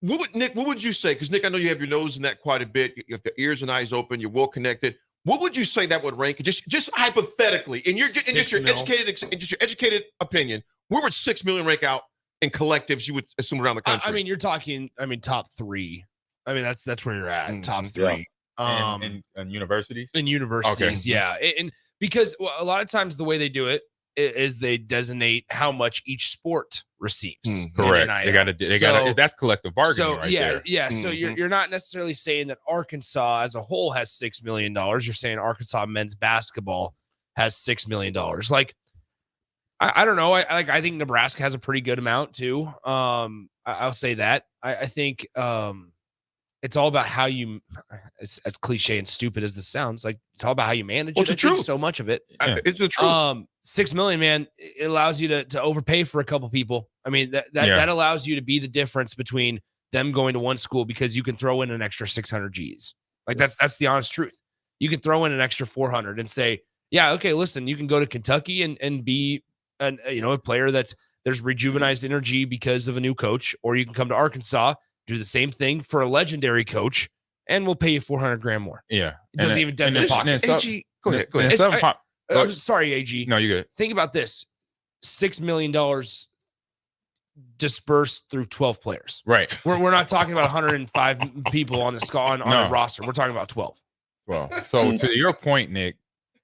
Nick, what would you say? Because Nick, I know you have your nose in that quite a bit. You have your ears and eyes open. You're well connected. What would you say that would rank? Just hypothetically, in your educated opinion, where would $6 million rank out in collectives? You would assume around the country. I mean, you're talking. Top 3. I mean, that's where you're at. Top 3. Yeah. And universities. In universities, yeah. And because a lot of times the way they do it is they designate how much each sport receives. Correct. They got to. That's collective bargaining right there. Yeah. So you're not necessarily saying that Arkansas as a whole has $6 million. You're saying Arkansas men's basketball has $6 million. Like, I don't know. I think Nebraska has a pretty good amount too. I'll say that. I think it's all about how you, as cliche and stupid as this sounds, like it's all about how you manage it. It's the truth. So much of it. It's the truth. $6 million, man, it allows you to overpay for a couple people. I mean, that allows you to be the difference between them going to one school because you can throw in an extra 600 G's. Like that's the honest truth. You can throw in an extra 400 and say, yeah, okay, listen, you can go to Kentucky and be a player there's rejuvenized energy because of a new coach, or you can come to Arkansas, do the same thing for a legendary coach, and we'll pay you $400,000 more. Yeah, it doesn't even dent the pocket. Go ahead. I'm sorry, AG. No, you're good. Think about this: $6 million dispersed through 12 players. Right. We're not talking about 105 people on the on a roster. We're talking about 12. Well, so to your point, Nick,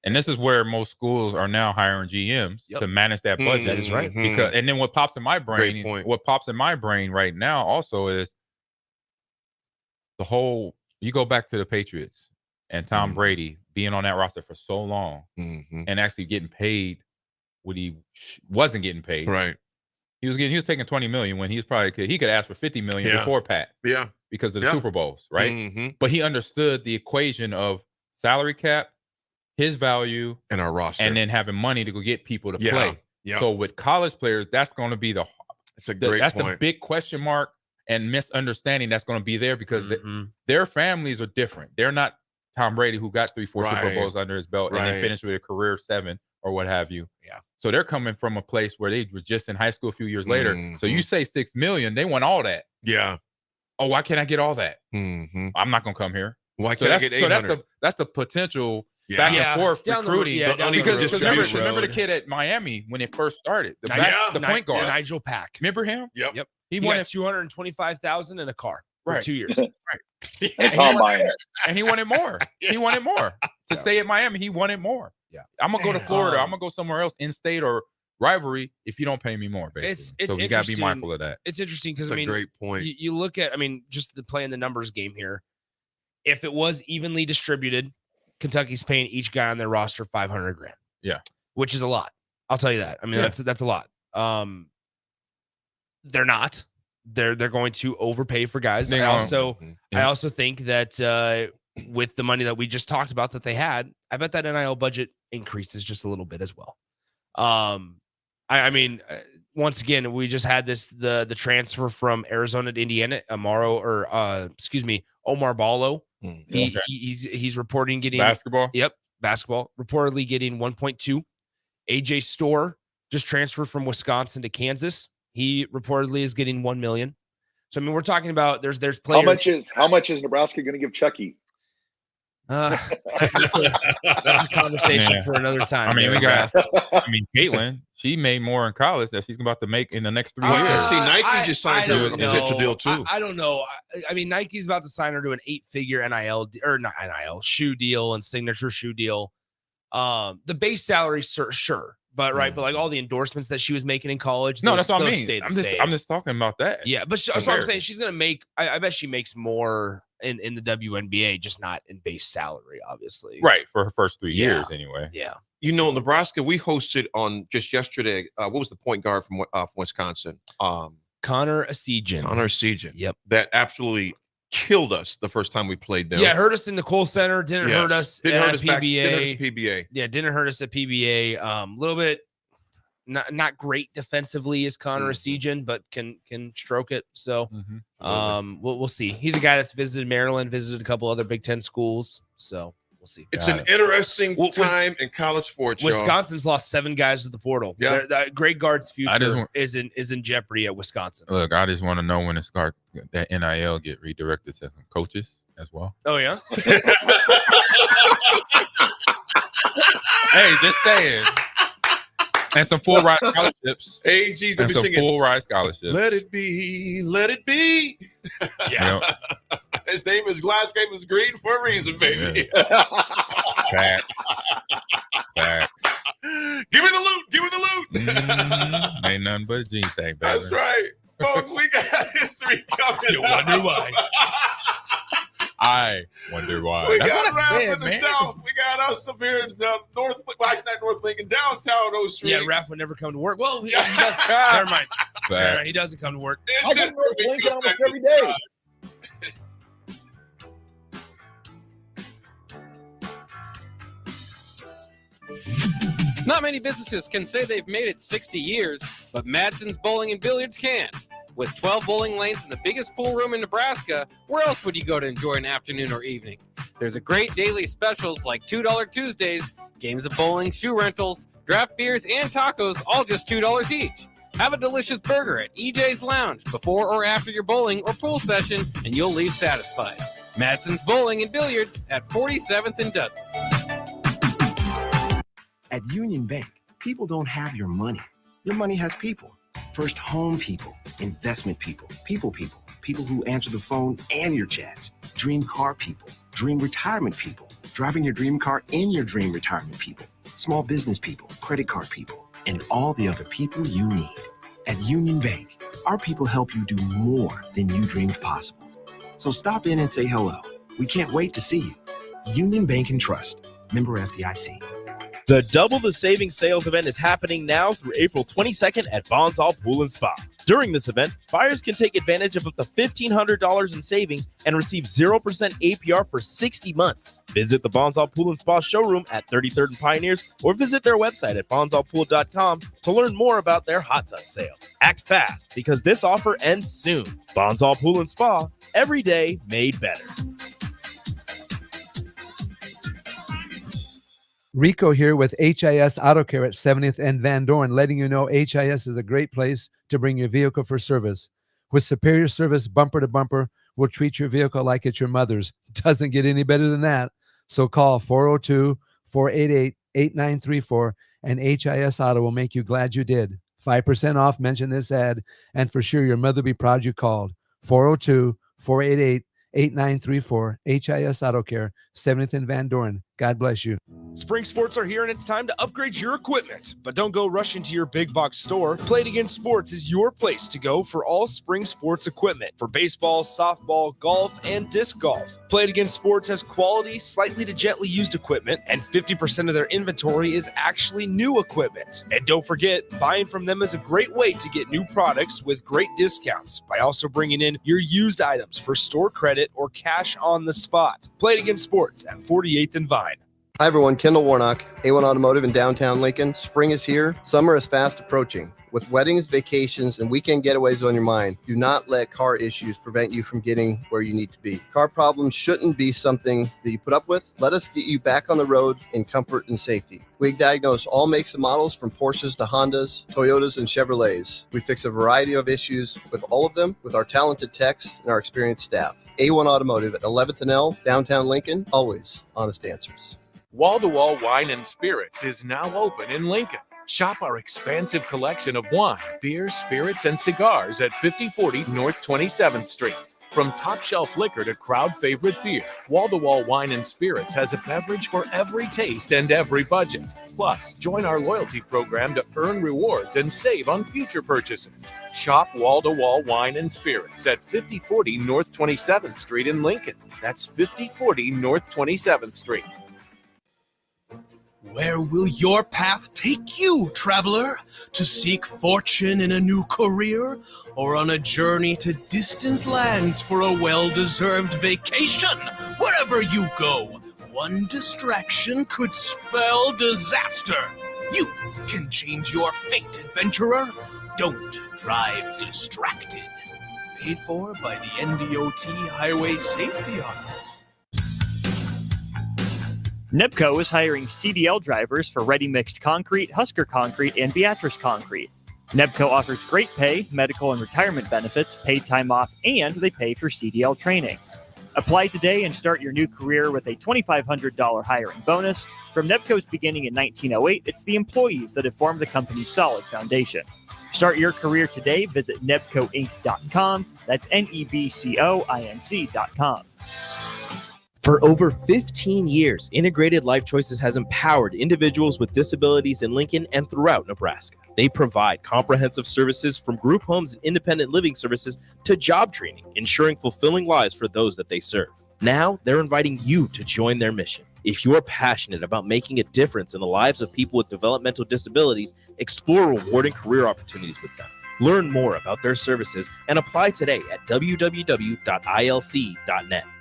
and this is where most schools are now hiring GMs to manage that budget. That is right. Because and then what pops in my brain, right now also is the whole. You go back to the Patriots and Tom Brady being on that roster for so long and actually getting paid what he wasn't getting paid. Right. He was taking $20 million when he could ask for $50 million before Pat. Yeah. Because of the Super Bowls, right? But he understood the equation of salary cap, his value, and our roster, and then having money to go get people to play. Yeah. So with college players, that's going to be the big question mark and misunderstanding that's going to be there because their families are different. They're not Tom Brady, who got 3-4 Super Bowls under his belt and then finished with a career 7 or what have you. Yeah. So they're coming from a place where they were just in high school a few years later. So you say $6 million, they want all that. Yeah. Oh, why can't I get all that? I'm not going to come here. Why can't I get 800? So that's the potential back and forth recruiting. Because remember the kid at Miami when it first started, the point guard, Nigel Pack. Remember him? Yep. He wanted $225,000 in a car for 2 years. Right. And he wanted more. He wanted more to stay at Miami. He wanted more. Yeah. I'm gonna go to Florida. I'm gonna go somewhere else in state or rivalry if you don't pay me more. Basically, It's so you gotta be mindful of that. It's interesting because That's a great point. You look at, just playing the numbers game here. If it was evenly distributed, Kentucky's paying each guy on their roster $500,000. Yeah, which is a lot. I'll tell you that. That's a lot. They're not. They're going to overpay for guys. I also think that with the money that we just talked about that they had, I bet that NIL budget increases just a little bit as well. Once again, we just had the transfer from Arizona to Indiana, Omar Ballo. He's reporting getting basketball. Yep, basketball. Reportedly getting 1.2. AJ Storr just transferred from Wisconsin to Kansas. He reportedly is getting $1 million. So we're talking about there's players. How much is Nebraska going to give Chucky? That's a conversation for another time. Caitlin, she made more in college that she's about to make in the next 3 years. See, Nike just signed her a potential deal too. I don't know. Nike's about to sign her to an 8-figure shoe deal and signature shoe deal. The base salary, sure. But but like all the endorsements that she was making in college, that's what I mean. I'm just talking about that. Yeah, but that's what I'm saying. She's gonna make. I bet she makes more in the WNBA, just not in base salary, obviously. Right, for her first 3 years anyway. Yeah. Nebraska, we hosted on just yesterday. What was the point guard from Wisconsin? Connor Esigian. Yep. That absolutely killed us the first time we played them. Yeah, hurt us in the Kohl Center. Didn't hurt us at PBA. Didn't hurt us at PBA. Yeah, didn't hurt us at PBA. A little bit not great defensively as Connor Esigian, but can stroke it. So we'll see. He's a guy that's visited Maryland, visited a couple other Big Ten schools. So we'll see. It's an interesting time in college sports. Wisconsin's lost 7 guys to the portal. Yeah, Greg Gard's future is in jeopardy at Wisconsin. Look, I just want to know when it starts that NIL get redirected to some coaches as well. Oh yeah. Hey, just saying. And some full ride scholarships. AG gonna be singing full ride scholarships. Let it be, let it be. Yeah. His last name is Green for a reason, baby. Yeah. Facts. Give me the loot. Ain't nothing but a G thing, baby. That's right. Folks, we got history coming. You wonder why. I wonder why. We got Raff in the South. We got us up here in North Lincoln, downtown O Street. Yeah, Raff would never come to work. Well, he does. Never mind. He doesn't come to work. I go to North Lincoln almost every day. Not many businesses can say they've made it 60 years, but Madsen's Bowling and Billiards can. With 12 bowling lanes and the biggest pool room in Nebraska, where else would you go to enjoy an afternoon or evening? There's a great daily specials like $2 Tuesdays, games of bowling, shoe rentals, draft beers, and tacos, all just $2 each. Have a delicious burger at EJ's Lounge before or after your bowling or pool session, and you'll leave satisfied. Madsen's Bowling and Billiards at 47th and Dudley. At Union Bank, people don't have your money. Your money has people. First home people, investment people, people who answer the phone and your chats, dream car people, dream retirement people, driving your dream car in your dream retirement people, small business people, credit card people, and all the other people you need. At Union Bank, our people help you do more than you dreamed possible. So stop in and say hello. We can't wait to see you. Union Bank and Trust. Member FDIC. The Double the Savings sales event is happening now through April 22nd at Bonsall Pool and Spa. During this event, buyers can take advantage of up to $1,500 in savings and receive 0% APR for 60 months. Visit the Bonsall Pool and Spa showroom at 33rd and Pioneers or visit their website at bonsallpool.com to learn more about their hot tub sale. Act fast because this offer ends soon. Bonsall Pool and Spa, every day made better. Rico here with HIS Auto Care at 70th and Van Dorn, letting you know HIS is a great place to bring your vehicle for service. With superior service bumper to bumper, we'll treat your vehicle like it's your mother's. Doesn't get any better than that. So call 402-488-8934 and HIS Auto will make you glad you did. 5% off, mention this ad, and for sure your mother will be proud you called. 402-488-8934, HIS Auto Care, 70th and Van Dorn. God bless you. Spring sports are here and it's time to upgrade your equipment. But don't go rushing to your big box store. Play It Again Sports is your place to go for all spring sports equipment for baseball, softball, golf, and disc golf. Play It Again Sports has quality, slightly to gently used equipment, and 50% of their inventory is actually new equipment. And don't forget, buying from them is a great way to get new products with great discounts by also bringing in your used items for store credit or cash on the spot. Play It Again Sports at 48th and Vine. Hi everyone, Kendall Warnock, A1 Automotive in downtown Lincoln. Spring is here. Summer is fast approaching. With weddings, vacations, and weekend getaways on your mind, do not let car issues prevent you from getting where you need to be. Car problems shouldn't be something that you put up with. Let us get you back on the road in comfort and safety. We diagnose all makes and models from Porsches to Hondas, Toyotas, and Chevrolets. We fix a variety of issues with all of them with our talented techs and our experienced staff. A1 Automotive at 11th and L, downtown Lincoln, always honest answers. Wall-to-Wall Wine and Spirits is now open in Lincoln. Shop our expansive collection of wine, beer, spirits, and cigars at 5040 North 27th Street. From top-shelf liquor to crowd-favorite beer, Wall-to-Wall Wine and Spirits has a beverage for every taste and every budget. Plus, join our loyalty program to earn rewards and save on future purchases. Shop Wall-to-Wall Wine and Spirits at 5040 North 27th Street in Lincoln. That's 5040 North 27th Street. Where will your path take you, traveler? To seek fortune in a new career? Or on a journey to distant lands for a well-deserved vacation? Wherever you go, one distraction could spell disaster. You can change your fate, adventurer. Don't drive distracted. Paid for by the NDOT Highway Safety Office. NEPCO is hiring CDL drivers for ready-mixed concrete, Husker Concrete, and Beatrice Concrete. NEPCO offers great pay, medical and retirement benefits, paid time off, and they pay for CDL training. Apply today and start your new career with a $2,500 hiring bonus. From NEPCO's beginning in 1908, it's the employees that have formed the company's solid foundation. Start your career today. Visit nebcoinc.com. That's NEBCOINC.com. For over 15 years, Integrated Life Choices has empowered individuals with disabilities in Lincoln and throughout Nebraska. They provide comprehensive services from group homes and independent living services to job training, ensuring fulfilling lives for those that they serve. Now, they're inviting you to join their mission. If you're passionate about making a difference in the lives of people with developmental disabilities, explore rewarding career opportunities with them. Learn more about their services and apply today at www.ilc.net.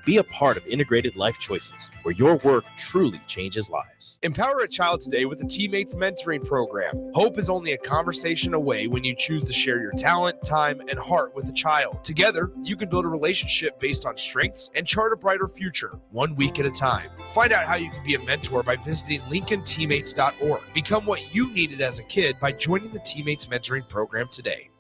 Be a part of Integrated Life Choices, where your work truly changes lives. Empower a child today with the Teammates Mentoring Program. Hope is only a conversation away when you choose to share your talent, time, and heart with a child. Together, you can build a relationship based on strengths and chart a brighter future, 1 week at a time. Find out how you can be a mentor by visiting LincolnTeammates.org. Become what you needed as a kid by joining the Teammates Mentoring Program today.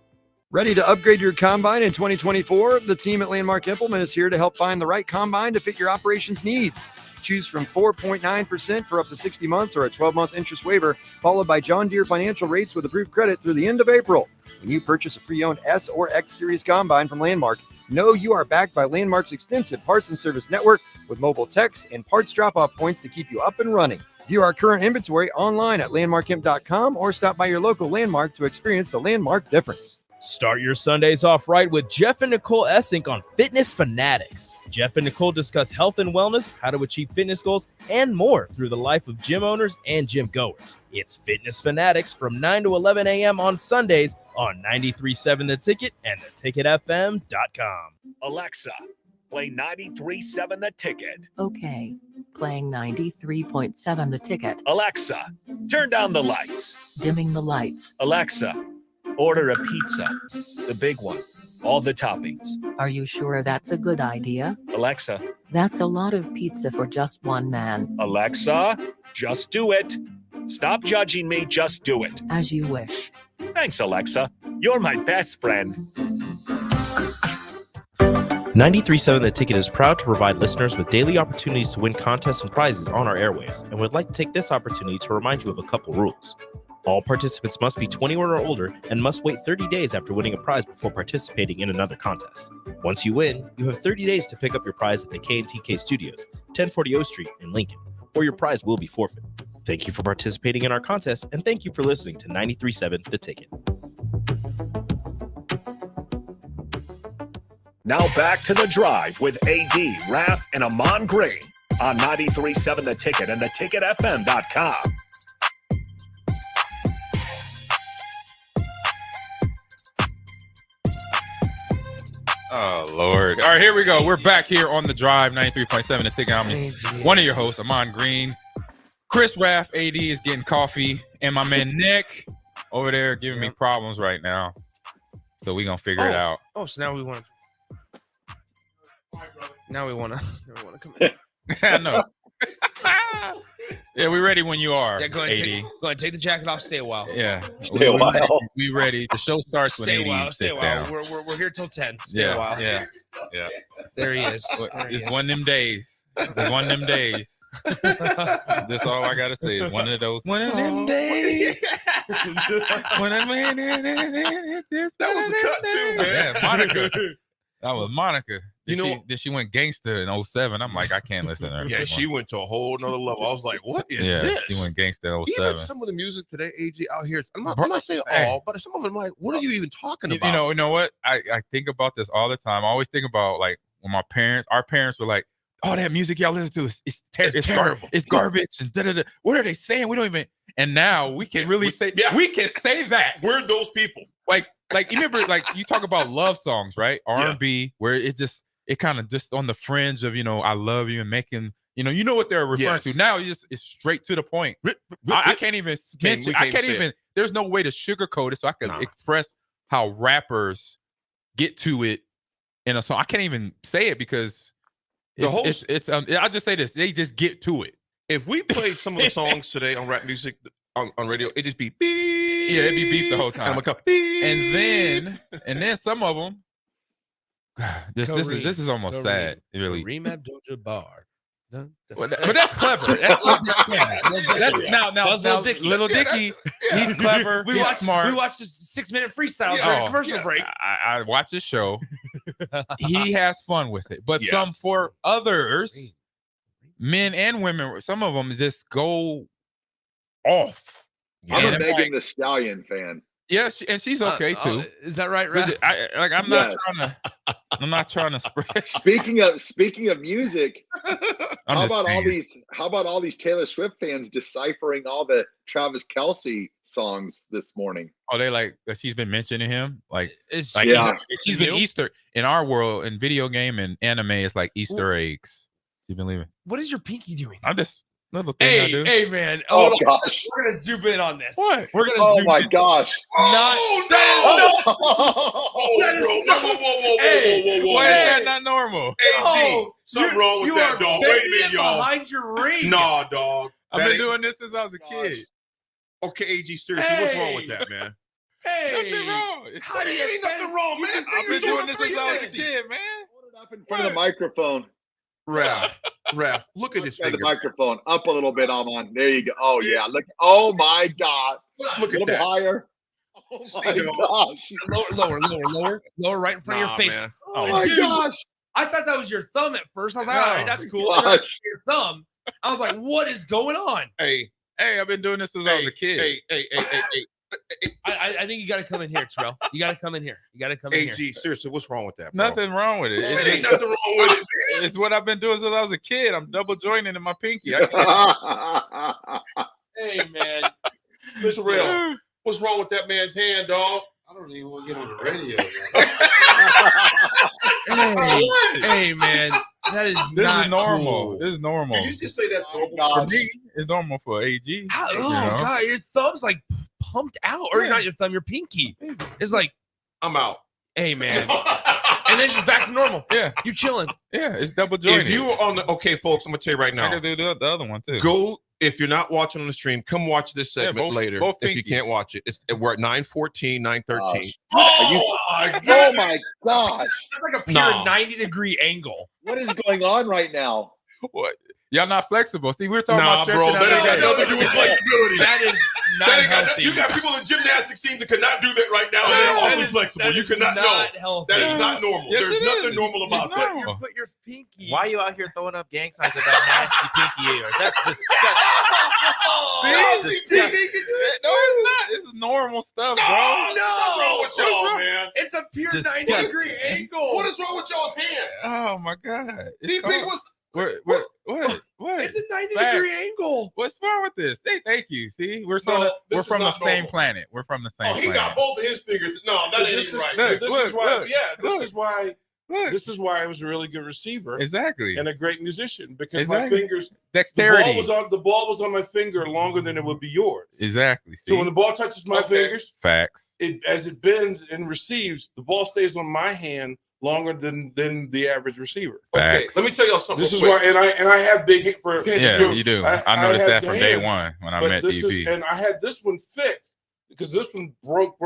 Ready to upgrade your combine in 2024? The team at Landmark Implement is here to help find the right combine to fit your operations needs. Choose from 4.9% for up to 60 months or a 12-month interest waiver, followed by John Deere financial rates with approved credit through the end of April. When you purchase a pre-owned S or X Series combine from Landmark, know you are backed by Landmark's extensive parts and service network with mobile techs and parts drop-off points to keep you up and running. View our current inventory online at landmarkimp.com or stop by your local Landmark to experience the Landmark difference. Start your Sundays off right with Jeff and Nicole Essink on Fitness Fanatics. Jeff and Nicole discuss health and wellness, how to achieve fitness goals, and more through the life of gym owners and gym goers. It's Fitness Fanatics from 9 to 11 a.m. on Sundays on 93.7 The Ticket and theticketfm.com. Alexa, play 93.7 The Ticket. Okay, playing 93.7 The Ticket. Alexa, turn down the lights. Dimming the lights. Alexa, order a pizza, the big one, all the toppings. Are you sure that's a good idea? Alexa. That's a lot of pizza for just one man. Alexa, just do it. Stop judging me, just do it. As you wish. Thanks, Alexa. You're my best friend. 93.7 The Ticket is proud to provide listeners with daily opportunities to win contests and prizes on our airwaves, and would like to take this opportunity to remind you of a couple rules. All participants must be 21 or older and must wait 30 days after winning a prize before participating in another contest. Once you win, you have 30 days to pick up your prize at the K&TK Studios, 1040 O Street in Lincoln, or your prize will be forfeit. Thank you for participating in our contest, and thank you for listening to 93.7 The Ticket. Now back to The Drive with AD, Raff, and Amon Green on 93.7 The Ticket and theticketfm.com. Oh, Lord. All right, here we go. We're back here on The Drive, 93.7 The Ticket. I'm one of your hosts, Amon Green. Chris Raff, AD, is getting coffee, and my man Nick over there giving me problems right now. So we're going to figure it out. Oh, so now we want to come in. I know. Yeah, we're ready when you are, Yeah, go ahead and take the jacket off. Stay a while. Yeah. Stay a while. We ready. The show starts when AD Stay a sits while. down. We're here till 10. Stay a while. Yeah. There he is. It's one of them days. It's one of them days. That's all I gotta say. Is one of those. One of them days. One of them. That was a cut too, man. Yeah, Monica. That was Monica. Did she went gangster in 07? I'm like, I can't listen to her. Yeah, she went to a whole nother level. I was like, what is this? She went gangster in 07. Even some of the music today, AG, out here, I'm not saying all, but some of them, like, what are you even talking about? You know what? I think about this all the time. I always think about, like, when our parents were like, oh, that music y'all listen to is terrible. It's garbage and da-da-da. What are they saying? We don't even. And now we can really say, we can say that. We're those people. Like you remember, like, you talk about love songs, right? R&B, where it kind of just on the fringe of, I love you and making, you know what they're referring to. Now it's straight to the point. I can't even mention, there's no way to sugarcoat it so I can express how rappers get to it in a song. I can't even say it because I'll just say this. They just get to it. If we played some of the songs today on rap music on radio, it just be beep. Yeah, it'd be beep the whole time. And then some of them, this is almost sad. Really. Kareem Abdul-Jabbar. But that's clever. That's now Little Dicky. He's clever. He's smart. We watched a 6-minute freestyle during a commercial break. I watch his show. He has fun with it. But for others, men and women, some of them just go off. I'm a Megan Thee Stallion fan. Yeah, she's okay too. Is that right, Raff? I'm not trying to spread. Speaking of music, how about all these Taylor Swift fans deciphering all the Travis Kelce songs this morning? Oh, they like she's been mentioning him. She's been Easter in our world in video game and anime. It's like Easter eggs. You've been leaving. What is your pinky doing? I'm just little thing I do. Hey, man. Oh gosh. We're gonna zoom in on this. What? We're gonna Oh zoom my in. gosh. Whoa. Why is that not normal? AG, something wrong with that, dog. Wait a minute, y'all. Behind your ring. Nah, dog. I've been doing this since I was a kid. Okay, AG, seriously, what's wrong with that, man? Nothing wrong. Ain't nothing wrong, man. I've been doing this since I was a kid, man. Up in front of the microphone. Raff, look at his The finger. microphone up a little bit, Almond. There you go. Oh yeah, look. Oh my God. Look a at little that. higher. Oh my gosh. Lower, right in front of your face. Man. Oh my gosh. I thought that was your thumb at first. I was like, No. all right, that's cool. Gosh. And then your thumb. I was like, what is going on? Hey, I've been doing this since I was a kid. Hey. I think you got to come in here, Terrell. You got to come in here. You got to come in here. AG, seriously, what's wrong with that, bro? Nothing wrong with it. There ain't nothing wrong with it, man. It's what I've been doing since I was a kid. I'm double jointing in my pinky. Hey, man. Listen, real. What's wrong with that man's hand, dog? I don't even want to get on the radio. Hey, man. That is This not is normal. cool. This is normal. You just say that's normal. For me, it's normal for AG. How, you oh, know? God. Your thumb's like pumped out. Or Yeah. not your thumb, your pinky. It's like, I'm out. hey, man. And then she's back to normal. Yeah. You chilling. Yeah, it's double jointed. If you were on the folks, I'm gonna tell you right I now. can do the other one too. Go if you're not watching on the stream. Come watch this segment later. both if you pinkies. can't watch it, we're at 9:14, 9:13. Oh my gosh. That's like a pure Nah. 90-degree angle. What is going on right now? What? Y'all not flexible. See, we're talking Nah, about bro, stretching that ain't got out nothing to do with flexibility. That is not That ain't got healthy. you got people in gymnastics teams that could not do that right now. And That they're awfully is- flexible. that You is cannot know. not healthy. That is not normal. Yes, There's it nothing is. normal about It's that. normal. Put your pinky. Why are you out here throwing up gang signs with that nasty pinky of yours? That's disgusting. See? That's disgusting. No, it's not. It's normal stuff, bro. What's wrong with y'all, wrong? man? It's a pure Disgusting. 90-degree angle. What is wrong with y'all's hand? Oh my God. DP, What? It's a 90-degree angle. What's wrong with this? Thank you. See, we're No, this we're is from the not same normal. planet. We're from the same Oh, he planet. got both of his fingers. No, that ain't This even is, right. Look, this look, is why. look, Yeah, this look. is why. Look. This is why I was a really good receiver Exactly. and a great musician because my Exactly. fingers. Dexterity. The ball was on my finger longer than it would be yours. Exactly. So See? when the ball touches my fingers, Facts. as it bends and receives, the ball stays on my hand longer than the average receiver. Okay, Facts. let me tell y'all something. This is real why, quick. and I have big hand for. Yeah, you do. I noticed have that the from day hands, one when I but met this DP. and I had this one fixed because this one broke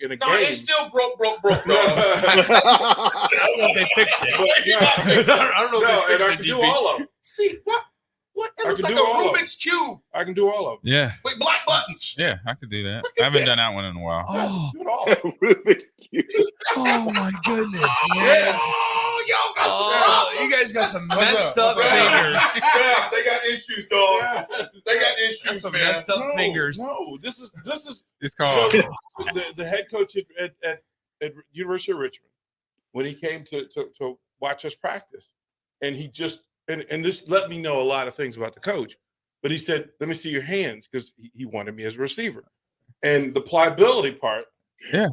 in a No, game. it still broke, dog. I don't know if they fixed it. I don't know No, if and they I fixed can it, do DP. all of them. See what? It I looks can like do a all of Rubik's cube I can do all of them. Yeah, with black buttons. yeah, I could do that. I haven't done that one in a while. Oh, Do it all. Rubik's Cube. oh my goodness, man. Oh, y'all got Oh, you guys got some What's messed up? up fingers. Yeah, they got issues, dog. They got issues, That's some man. messed up fingers. No, this is It's called. so the head coach at University of Richmond when he came to watch us practice, and he just and this let me know a lot of things about the coach. But he said, "Let me see your hands," because he wanted me as a receiver, and the pliability part. Yeah.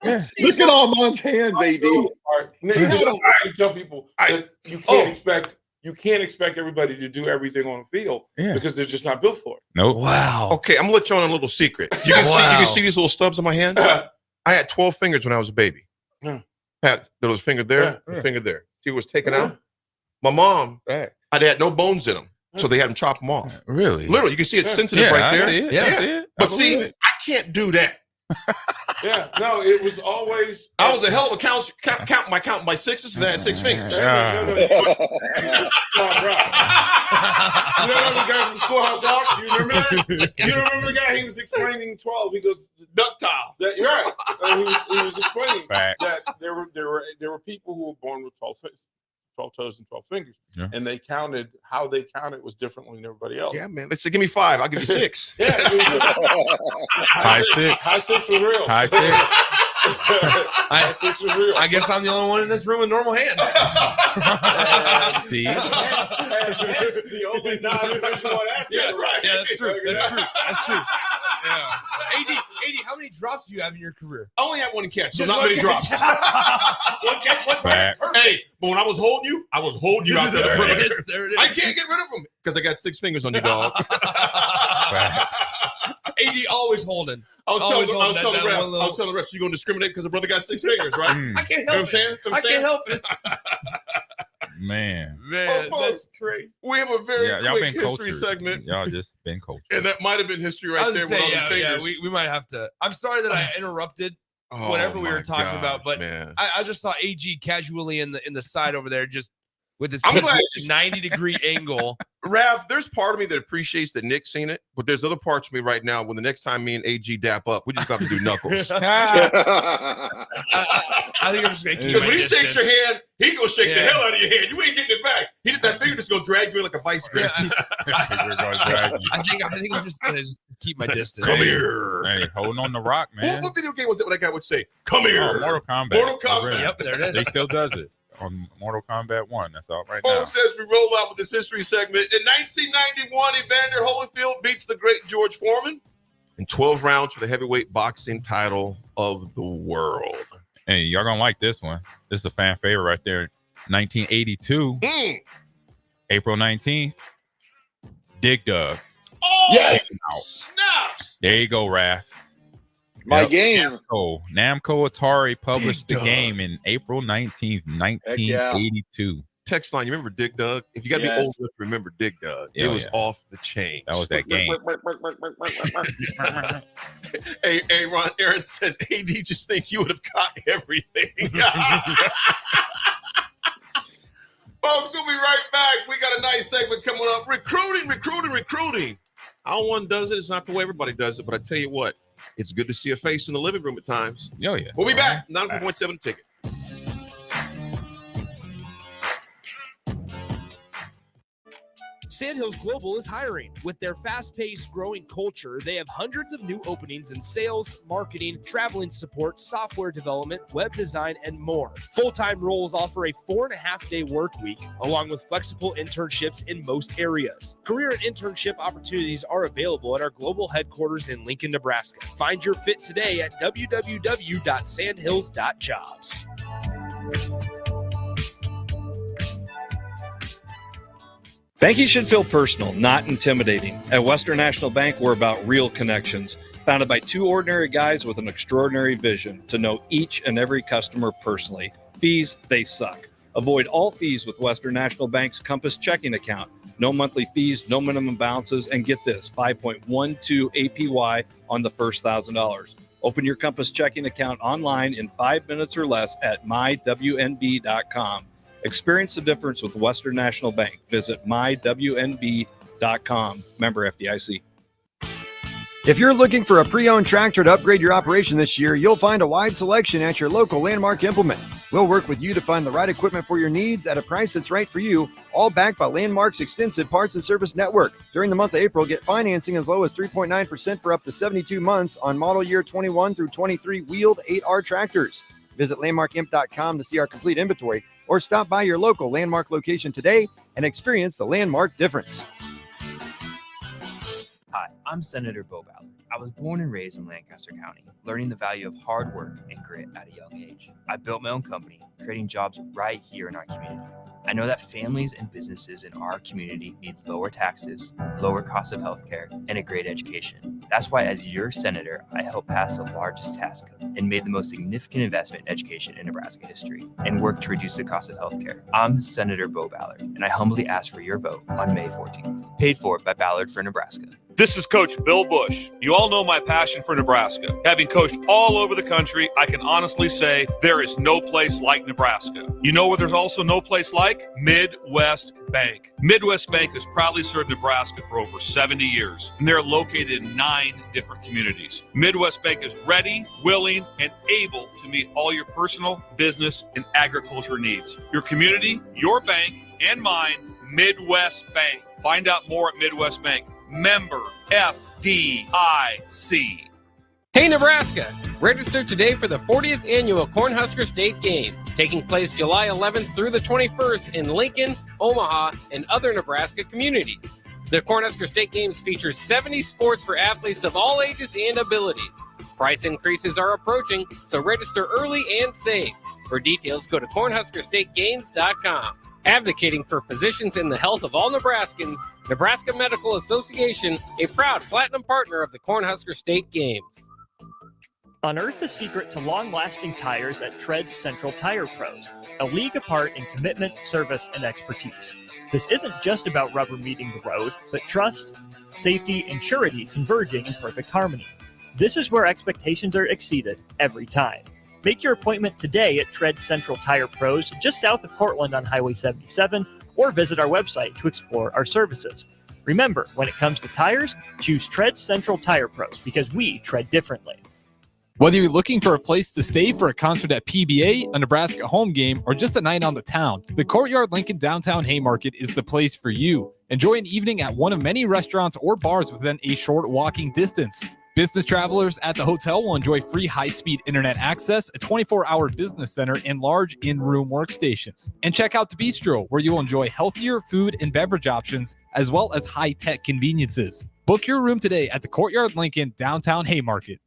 Yeah. Look at Almond's hands, AD. Part, I tell people that you can't expect everybody to do everything on the field because they're just not built for it. Nope. Wow. Okay, I'm gonna let you on a little secret. You can see these little stubs on my hand. I had 12 fingers when I was a baby. Yeah. Had there was a finger there, Yeah. a finger there. See what was taken out. My mom, I had no bones in them, so they had them chop them off. Really? Literally, you can see it sensitive Yeah, right I there. see it. Yeah, I see it. I But see, believe it. I can't do that. Yeah, no, it was always. I was a hell of a counting by sixes because I had 6 fingers. No, bro. You know the guy from Schoolhouse Rock? You remember that? You remember the guy? He was explaining 12. He goes ductile. You're right. He was explaining Facts. that there were people who were born with 12 toes and 12 fingers, and they counted how they counted was differently than everybody else. Yeah, man. Let's say, give me 5. I'll give you 6. Yeah, High six. High six was real. High six. High six was real. I guess I'm the only one in this room with normal hands. See? That's the only non-visual actor. That's right. Yeah, that's true. That's true. That's true. Yeah. AD, how many drops do you have in your career? I only had 1 catch, so Just not one many catch. drops. 1 catch, 1 Fact. Hey, but when I was holding you out there. There it is. There it is. I can't get rid of them because I got 6 fingers on you, dog. AD always holding. I was Always telling holding that one little- the ref, you're going to discriminate because the brother got 6 fingers, right? I can't You know what help I'm saying? it. I can't help it. Man, Oh, folks, we have a very y'all quick been history cultured. segment, Y'all just been cultured. and that might have been history I right was there. gonna say, with all the fingers. we might have to. I'm sorry that I interrupted Oh, whatever we my were talking about, gosh, but man. I just saw AG casually in the side over there, just with his I'm glad 90-degree angle. Raff, there's part of me that appreciates that Nick's seen it, but there's other parts of me right now when the next time me and AG dap up, we just got to do knuckles. I think I'm just gonna keep Because my when he shakes your distance. hand, he gonna shake the Yeah. hell out of your hand. You ain't getting it back. That finger just gonna drag you in like a vice grip. I think I'm just gonna keep my distance. Come here. Hey, holding on the rock, man. What video game was it when that guy would say, "Come here"? Oh, Mortal Kombat. Mortal Kombat. Really. Yep, there it is. They still does it on Mortal Kombat 1. That's all right Folks, as we roll out with this history segment, in 1991, Evander Holyfield beats the great George Foreman in 12 rounds for the heavyweight boxing title of the world. now. Hey, y'all gonna like this one. This is a fan favorite right there. 1982, April 19th, Dig Dug. Oh, yes. Snaps. There you go, Raff. My game. Namco Atari published the game in April 19th, 1982. Text line, you remember Dig Dug? If you got to be old enough to remember Dig Dug, it was off the chain. That was that game. Hey, Ron, Aaron says, AD just think you would have caught everything. Folks, we'll be right back. We got a nice segment coming up. Recruiting. How one does it is not the way everybody does it, but I tell you what, it's good to see a face in the living room at times. Oh, yeah. We'll be back. 94.7 Ticket. Sandhills Global is hiring. With their fast-paced, growing culture, they have hundreds of new openings in sales, marketing, traveling support, software development, web design, and more. Full-time roles offer a 4.5-day work week, along with flexible internships in most areas. Career and internship opportunities are available at our global headquarters in Lincoln, Nebraska. Find your fit today at www.sandhills.jobs. Banking should feel personal, not intimidating. At Western National Bank, we're about real connections, founded by two ordinary guys with an extraordinary vision to know each and every customer personally. Fees, they suck. Avoid all fees with Western National Bank's Compass checking account. No monthly fees, no minimum balances, and get this, 5.12 APY on the first $1,000. Open your Compass checking account online in 5 minutes or less at mywnb.com. Experience the difference with Western National Bank. Visit mywnb.com. Member FDIC. If you're looking for a pre-owned tractor to upgrade your operation this year, you'll find a wide selection at your local Landmark Implement. We'll work with you to find the right equipment for your needs at a price that's right for you, all backed by Landmark's extensive parts and service network. During the month of April, get financing as low as 3.9% for up to 72 months on model year 21 through 23 wheeled 8R tractors. Visit landmarkimp.com to see our complete inventory, or stop by your local Landmark location today and experience the Landmark difference. Hi, I'm Senator Bo Ballard. I was born and raised in Lancaster County, learning the value of hard work and grit at a young age. I built my own company, creating jobs right here in our community. I know that families and businesses in our community need lower taxes, lower cost of healthcare, and a great education. That's why, as your senator, I helped pass the largest tax cut and made the most significant investment in education in Nebraska history and worked to reduce the cost of healthcare. I'm Senator Bo Ballard, and I humbly ask for your vote on May 14th. Paid for by Ballard for Nebraska. This is Coach Bill Bush. You all know my passion for Nebraska. Having coached all over the country, I can honestly say there is no place like Nebraska. You know where there's also no place like? Midwest Bank. Midwest Bank has proudly served Nebraska for over 70 years, and they're located in 9 different communities. Midwest Bank is ready, willing, and able to meet all your personal, business, and agriculture needs. Your community, your bank, and mine, Midwest Bank. Find out more at Midwest Bank. Member FDIC. Hey Nebraska! Register today for the 40th annual Cornhusker State Games, taking place July 11th through the 21st in Lincoln, Omaha, and other Nebraska communities. The Cornhusker State Games features 70 sports for athletes of all ages and abilities. Price increases are approaching, so register early and save. For details, go to cornhuskerstategames.com. Advocating for physicians in the health of all Nebraskans, Nebraska Medical Association, a proud platinum partner of the Cornhusker State Games. Unearth the secret to long-lasting tires at Tread's Central Tire Pros, a league apart in commitment, service, and expertise. This isn't just about rubber meeting the road, but trust, safety, and surety converging in perfect harmony. This is where expectations are exceeded every time. Make your appointment today at Tread's Central Tire Pros, just south of Cortland on Highway 77, or visit our website to explore our services. Remember, when it comes to tires, choose Tread's Central Tire Pros because we tread differently. Whether you're looking for a place to stay for a concert at PBA, a Nebraska home game, or just a night on the town, the Courtyard Lincoln Downtown Haymarket is the place for you. Enjoy an evening at one of many restaurants or bars within a short walking distance. Business travelers at the hotel will enjoy free high-speed internet access, a 24-hour business center, and large in-room workstations. And check out the Bistro, where you'll enjoy healthier food and beverage options, as well as high-tech conveniences. Book your room today at the Courtyard Lincoln Downtown Haymarket.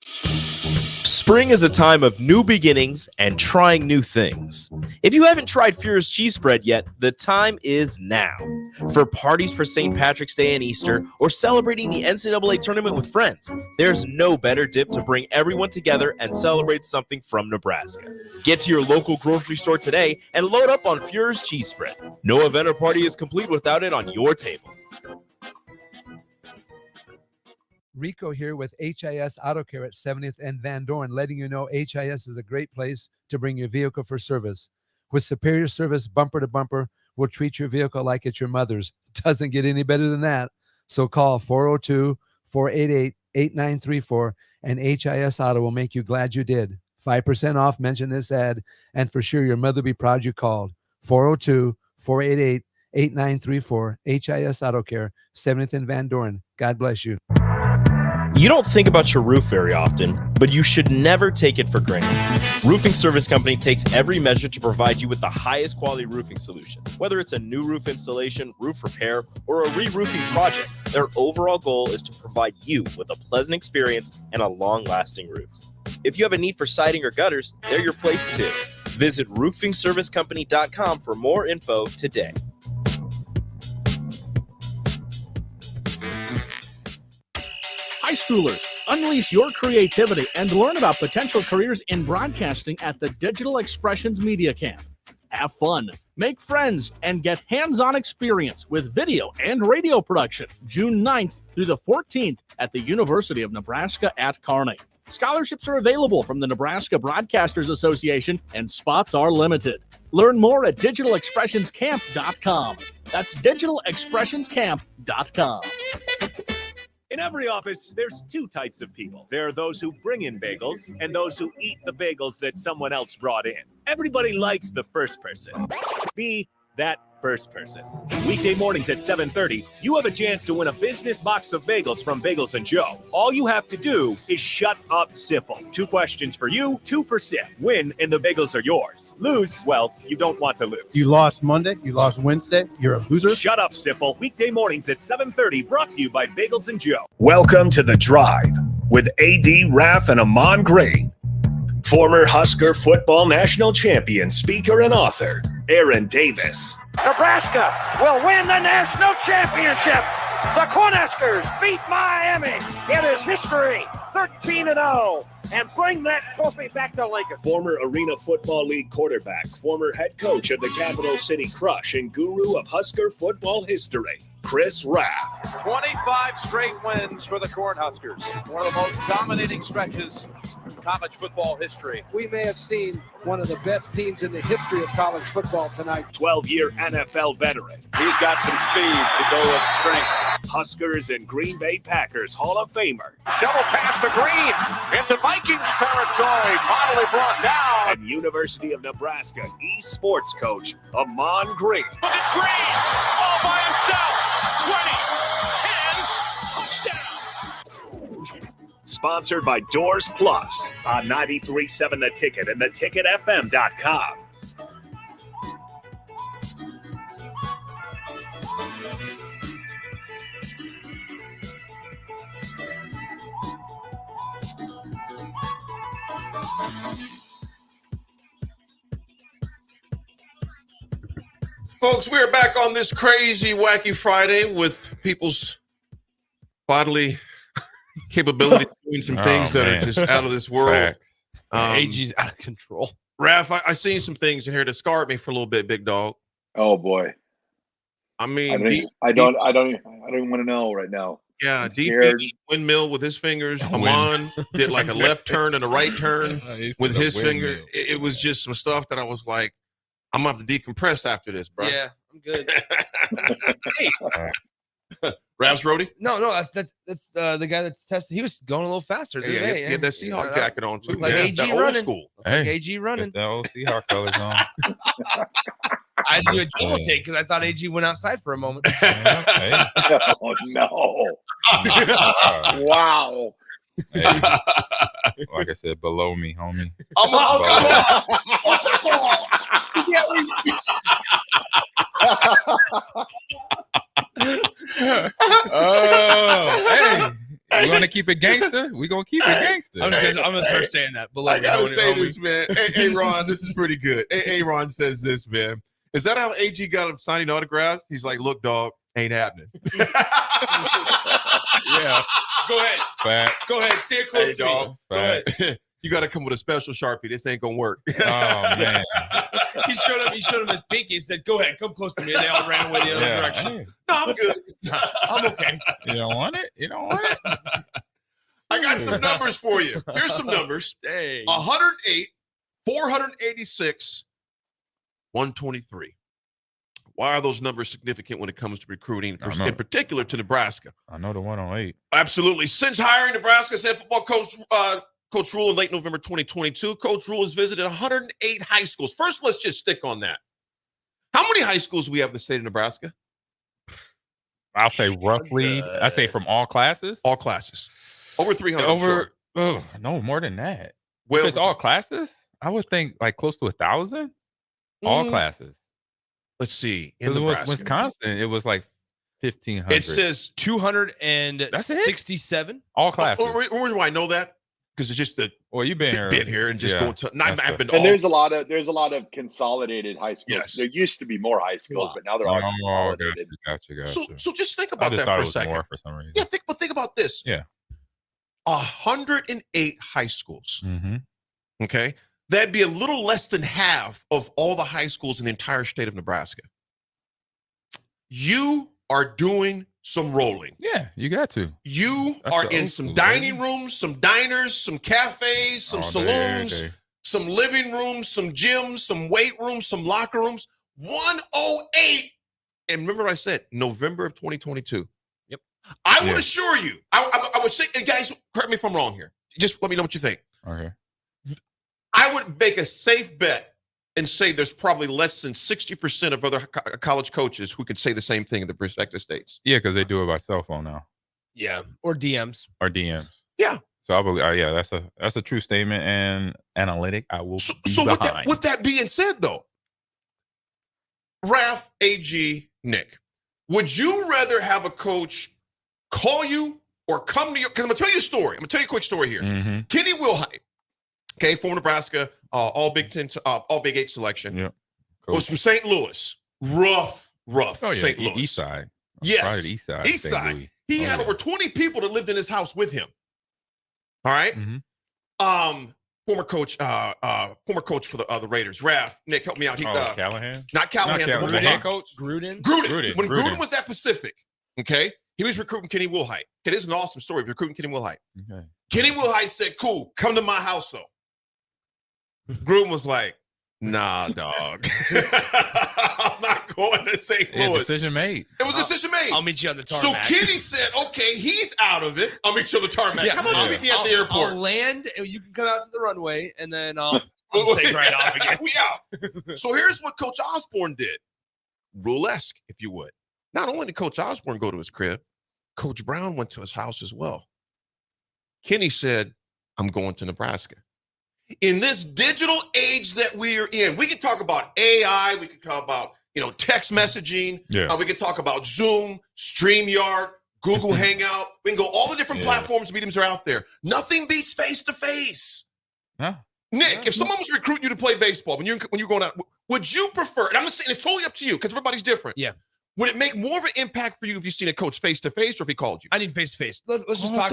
Spring is a time of new beginnings and trying new things. If you haven't tried Fuhrer's cheese spread yet, the time is now. For parties for St. Patrick's Day and Easter, or celebrating the NCAA tournament with friends, there's no better dip to bring everyone together and celebrate something from Nebraska. Get to your local grocery store today and load up on Fuhrer's cheese spread. No event or party is complete without it on your table. Rico here with HIS Auto Care at 70th and Van Dorn, letting you know HIS is a great place to bring your vehicle for service. With superior service bumper to bumper, we'll treat your vehicle like it's your mother's. Doesn't get any better than that. So call 402-488-8934 and HIS Auto will make you glad you did. 5% off, mention this ad, and for sure your mother will be proud you called. 402-488-8934, HIS Auto Care, 70th and Van Dorn. God bless you. You don't think about your roof very often, but you should never take it for granted. Roofing Service Company takes every measure to provide you with the highest quality roofing solution. Whether it's a new roof installation, roof repair, or a re-roofing project, their overall goal is to provide you with a pleasant experience and a long-lasting roof. If you have a need for siding or gutters, they're your place too. Visit roofingservicecompany.com for more info today. High schoolers, unleash your creativity and learn about potential careers in broadcasting at the Digital Expressions Media Camp. Have fun, make friends, and get hands-on experience with video and radio production June 9th through the 14th at the University of Nebraska at Kearney. Scholarships are available from the Nebraska Broadcasters Association and spots are limited. Learn more at digitalexpressionscamp.com. That's digitalexpressionscamp.com. In every office, there's two types of people. There are those who bring in bagels and those who eat the bagels that someone else brought in. Everybody likes the first person. Be that first person. Weekday mornings at 7:30, you have a chance to win a business box of bagels from Bagels & Joe. All you have to do is shut up, Sipple. 2 questions for you, 2 for Sip. Win and the bagels are yours. Lose, well, you don't want to lose. You lost Monday, you lost Wednesday, you're a loser. Shut up, Sipple. Weekday mornings at 7:30, brought to you by Bagels & Joe. Welcome to The Drive with AD Raff and Amon Grain. Former Husker football national champion, speaker, and author, Aaron Davis. Nebraska will win the national championship. The Cornhuskers beat Miami. It is history, 13-0, and bring that trophy back to Lincoln. Former Arena Football League quarterback, former head coach of the Capital City Crush, and guru of Husker football history, Chris Raff. 25 straight wins for the Cornhuskers. One of the most dominating stretches in college football history. We may have seen one of the best teams in the history of college football tonight. 12-year NFL veteran. He's got some speed to go with strength. Huskers and Green Bay Packers Hall of Famer. Shovel pass to Green into Vikings territory. Finally brought down. And University of Nebraska eSports coach, Amon Green. Look at Green, all by himself. 20, 10, touchdown. Sponsored by Doors Plus on 93.7 The Ticket and theticketfm.com. Folks, we're back on this crazy, wacky Friday with people's bodily capability of doing some things that are just out of this world. AG's out of control. Raff, I seen some things in here that scarred me for a little bit, big dog. Oh boy. I mean, I don't even want to know right now. Yeah, I'm scared. DP windmill with his fingers. Amon did like a left turn and a right turn with his finger. It was just some stuff that I was like, I'm gonna have to decompress after this, bro. Yeah, I'm good. Hey, Raff's roadie? No, that's the guy that's tested. He was going a little faster. The other day, Get that Seahawk jacket on too. Like man. AG That running. old school. Like AG running. The old Seahawk colors on. I had to do a double take because I thought AG went outside for a moment. Oh no! Wow. Hey, like I said, below me, homie. Hey, we gonna keep it gangster. We gonna keep it gangster. I'm gonna start saying that. Below I gotta me, say homie. this, man. Hey, Ron, this is pretty good. Hey, Ron says this, man. Is that how AG got him signing autographs? He's like, look, dog, ain't happening. Yeah. Go ahead. Fact. Go ahead. Stay close Hey, to dog. me. Go ahead. You got to come with a special Sharpie. This ain't going to work. Oh, man. He showed him his pinky and said, "Go ahead, come close to me." And they all ran away the other direction. Hey, No, I'm good. I'm okay. you don't want it? You don't want it? I got some numbers for you. Here's some numbers. Hey. 108, 486, 123. Why are those numbers significant when it comes to recruiting, in particular to Nebraska? I know the 108. Absolutely. Since hiring Nebraska's head football coach, Coach Rule in late November 2022, Coach Rule has visited 108 high schools. First, let's just stick on that. How many high schools do we have in the state of Nebraska? I'll say roughly. I say from all classes. All classes. Over 300. No, more than that. Well, if it's all classes, I would think like close to 1,000. All classes. Let's see. In Wisconsin, it was like 1,500. It says 267. All classes. Where do I know that? Because it's just well, you've been here and just going to. I've been. And there's a lot of consolidated high schools. Yes. There used to be more high schools, but now they're all consolidated. Gotcha. So just think about that thought for it a was second. more for some reason. Yeah, think about this. Yeah. 108 high schools. Mm-hmm. Okay, that'd be a little less than half of all the high schools in the entire state of Nebraska. You are doing some rolling. Yeah, you got to. You That's are the in old some school, dining rooms, some diners, some cafes, some saloons, some living rooms, some gyms, some weight rooms, some locker rooms. 108. And remember what I said, November of 2022. Yep. I would assure you, I would say, and guys, correct me if I'm wrong here. Just let me know what you think. Okay. I would make a safe bet and say there's probably less than 60% of other college coaches who can say the same thing in the respective states. Yeah, because they do it by cell phone now. Yeah, or DMs. Or DMs. Yeah. So I believe, that's a true statement and analytic. I will be behind. With that being said, though, Raff, AG, Nick, would you rather have a coach call you or come to you? Because I'm going to tell you a story. I'm going to tell you a quick story here. Mm-hmm. Kenny Wilhite, okay, former Nebraska, all Big 8 selection. Yeah. Was from St. Louis. Rough. Oh, yeah. St. Louis. East side. Yes. Right at East side. East side. He had over 20 people that lived in his house with him. All right. Mm-hmm. Former coach for the Raiders. Raff, Nick, help me out. Callahan? Not Callahan. The head coach? Gruden. When Gruden was at Pacific, okay, he was recruiting Kenny Wilhite. Okay, this is an awesome story. Recruiting Kenny Wilhite. Okay. Kenny Wilhite said, "Cool, come to my house, though." Gruden was like, "Nah, dog, I'm not going to St. Louis." Decision made. It was a decision made. I'll meet you on the tarmac. So Kenny said, "Okay, he's out of it. I'll meet you on the tarmac. How about you meet me at the airport? I'll land, and you can come out to the runway, and then I'll just take right off again." We out. So here's what Coach Osborne did. Rule-esque, if you would. Not only did Coach Osborne go to his crib, Coach Brown went to his house as well. Kenny said, "I'm going to Nebraska." In this digital age that we are in, we can talk about AI, we can talk about, text messaging, we can talk about Zoom, StreamYard, Google Hangout. We can go all the different platforms, mediums are out there. Nothing beats face-to-face. No. Nick, if someone was recruiting you to play baseball when you're going out, would you prefer, and I'm saying it's totally up to you because everybody's different. Yeah. Would it make more of an impact for you if you seen a coach face to face, or if he called you? I need face to face. Let's just talk.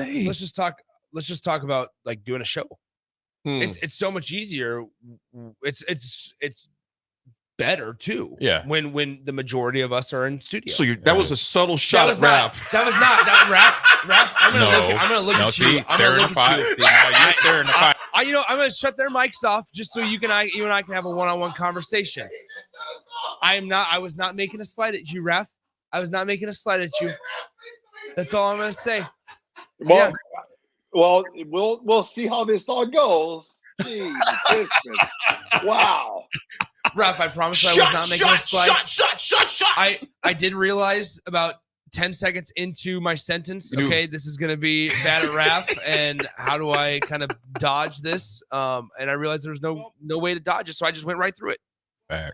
Let's just talk about like doing a show. It's so much easier. It's better too. Yeah. When the majority of us are in studio. So that was a subtle shot at Raff. That was not Raff. I'm gonna look at you. I'm gonna look at you. Now you're stirring the pot. I'm gonna shut their mics off just so you and I can have a one-on-one conversation. I was not making a slight at you, Raff. I was not making a slight at you. That's all I'm gonna say. Well, we'll see how this all goes. Jeez, Christmas. Wow. Raff, I promise I was not making a slight. Shut. I did realize about 10 seconds into my sentence, okay, this is going to be bad at Raff, and how do I kind of dodge this? And I realized there was no way to dodge it, so I just went right through it. Back.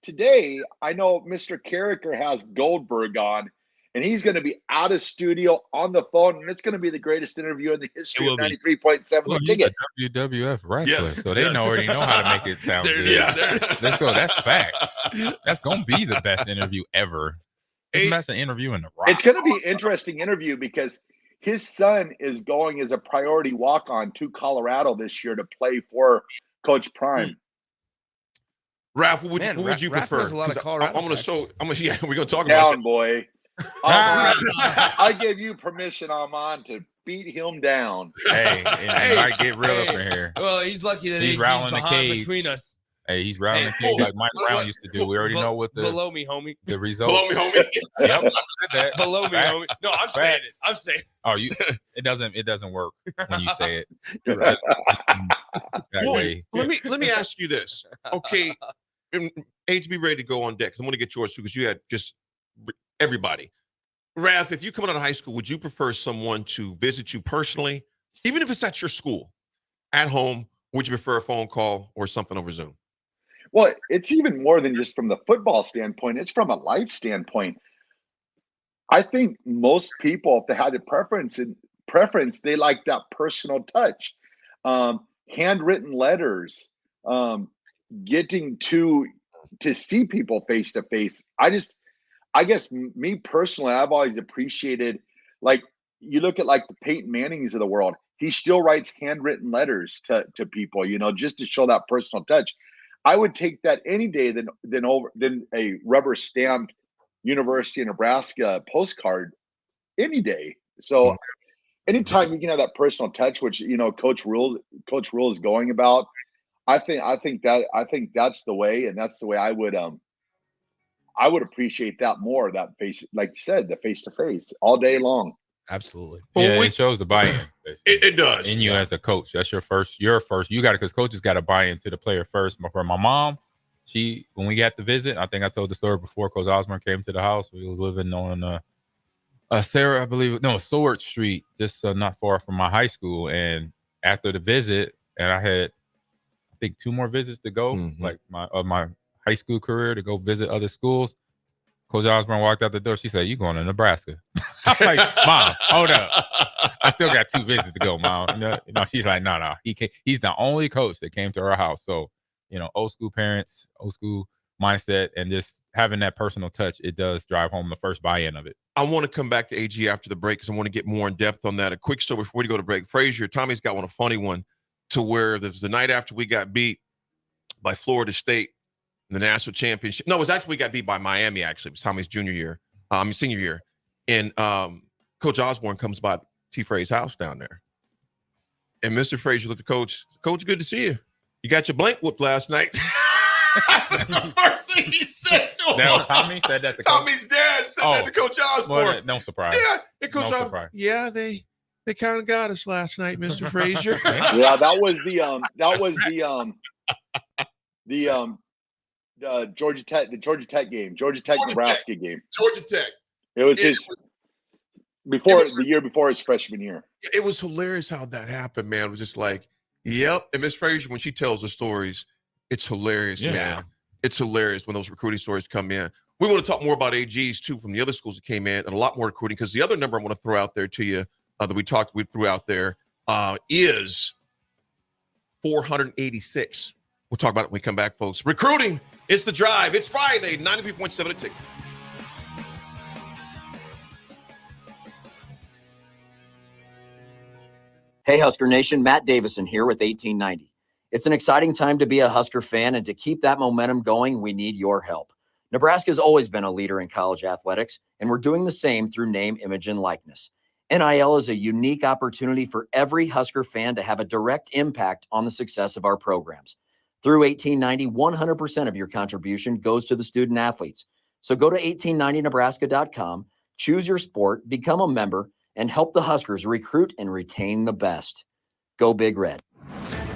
Today, I know Mr. Carricker has Goldberg on, and he's going to be out of studio on the phone, and it's going to be the greatest interview in the history of 93.7 The Ticket. WWF wrestler, so they already know how to make it sound good. Let's go. That's facts. That's going to be the best interview ever. That's an interview in the Rock. It's going to be an interesting interview because his son is going as a priority walk-on to Colorado this year to play for Coach Prime. Raff, what would you Raff prefer? has a lot of Colorado we're going to talk about Down, this. boy. I give you permission, Armand, to beat him down. Hey, it might get real up in here. Well, he's lucky that he's rattling the cage between us. Hey, he's rattling the cage like Mike Brown used to do. We already know what the below me, homie. The results. Below me, homie. Yep, I said that. Below me, homie. No, I'm saying it. I'm saying it. Oh, it doesn't work when you say it. That way. Let me ask you this. Okay, Age, be ready to go on deck because I'm going to get yours too because you had just everybody. Raff, if you come out of high school, would you prefer someone to visit you personally, even if it's at your school, at home? Would you prefer a phone call or something over Zoom? Well, it's even more than just from the football standpoint. It's from a life standpoint. I think most people, if they had a preference, they like that personal touch. Handwritten letters, getting to see people face to face. I guess me personally, I've always appreciated, like, you look at like the Peyton Mannings of the world, he still writes handwritten letters to people, just to show that personal touch. I would take that any day than a rubber stamped University of Nebraska postcard any day. So anytime you can have that personal touch, which Coach Rule is going about, I think that's the way, and that's the way I would appreciate that more. That face, like you said, the face to face all day long. Absolutely. Yeah, it shows the buy-in. It does. In you as a coach, that's your first. You got it because coaches got to buy into the player first. But for my mom, when we got to visit, I think I told the story before. Coach Osborne came to the house. We was living on Seward Street, just not far from my high school. And after the visit, and I had, I think, 2 more visits to go, like my high school career, to go visit other schools. Coach Osborne walked out the door. She said, "You going to Nebraska?" I'm like, "Mom, hold up. I still got 2 visits to go, Mom." She's like, no. He's the only coach that came to our house. So, old school parents, old school mindset, and just having that personal touch, it does drive home the first buy-in of it. I want to come back to AG after the break because I want to get more in depth on that. A quick story before we go to break. Frazier, Tommy's got a funny one to where there's the night after we got beat by Florida State in the national championship. No, it was actually we got beat by Miami, actually. It was Tommy's senior year. And Coach Osborne comes by T. Frey's house down there. And Mr. Frazier looked at Coach. Coach, good to see you. You got your blank whooped last night. That's the first thing he said to him. Now, Tommy said that to Tommy's dad said that to Coach Osborne. Well, no surprise. Yeah, and Coach Osborne. Yeah, they kind of got us last night, Mr. Frazier. Yeah, that was the Georgia Tech game, Nebraska game. Georgia Tech. It was the year before his freshman year. It was hilarious how that happened, man. It was just like, yep. And Miss Frazier, when she tells the stories, it's hilarious, man. It's hilarious when those recruiting stories come in. We want to talk more about AGs too from the other schools that came in, and a lot more recruiting, because the other number I want to throw out there to you that we threw out there is 486. We'll talk about it when we come back, folks. Recruiting, it's the drive. It's Friday, 93.7 a ticket. Hey, Husker Nation, Matt Davison here with 1890. It's an exciting time to be a Husker fan, and to keep that momentum going, we need your help. Nebraska has always been a leader in college athletics, and we're doing the same through name, image, and likeness. NIL is a unique opportunity for every Husker fan to have a direct impact on the success of our programs. Through 1890, 100% of your contribution goes to the student athletes. So go to 1890nebraska.com, choose your sport, become a member, and help the Huskers recruit and retain the best. Go Big Red.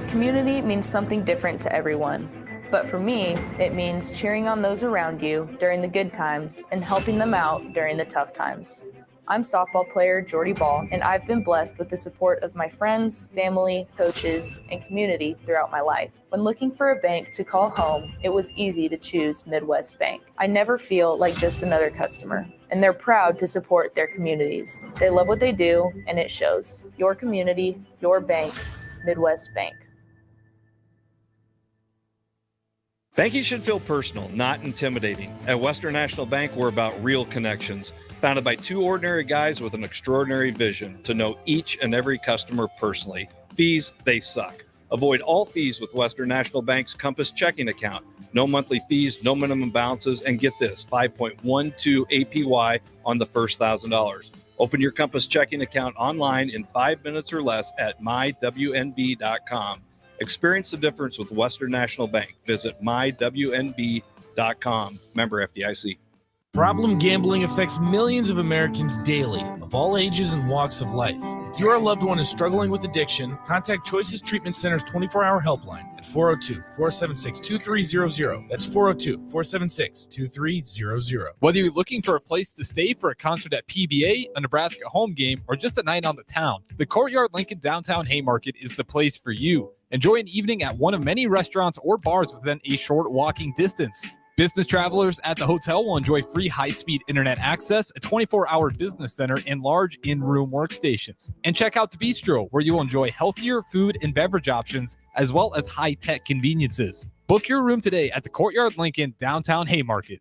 Community means something different to everyone. But for me, it means cheering on those around you during the good times and helping them out during the tough times. I'm softball player Jordy Ball, and I've been blessed with the support of my friends, family, coaches, and community throughout my life. When looking for a bank to call home, it was easy to choose Midwest Bank. I never feel like just another customer, and they're proud to support their communities. They love what they do, and it shows. Your community, your bank, Midwest Bank. Banking should feel personal, not intimidating. At Western National Bank, we're about real connections, founded by two ordinary guys with an extraordinary vision to know each and every customer personally. Fees, they suck. Avoid all fees with Western National Bank's Compass checking account. No monthly fees, no minimum balances, and get this, 5.12 APY on the first $1,000. Open your Compass checking account online in 5 minutes or less at mywnb.com. Experience the difference with Western National Bank. Visit mywnb.com. Member FDIC. Problem gambling affects millions of Americans daily, of all ages and walks of life. If your loved one is struggling with addiction, contact Choices Treatment Center's 24-hour helpline at 402-476-2300. That's 402-476-2300. Whether you're looking for a place to stay for a concert at PBA, a Nebraska home game, or just a night on the town, the Courtyard Lincoln Downtown Haymarket is the place for you. Enjoy an evening at one of many restaurants or bars within a short walking distance. Business travelers at the hotel will enjoy free high-speed internet access, a 24-hour business center, and large in-room workstations. And check out the bistro, where you'll enjoy healthier food and beverage options, as well as high-tech conveniences. Book your room today at the Courtyard Lincoln Downtown Haymarket.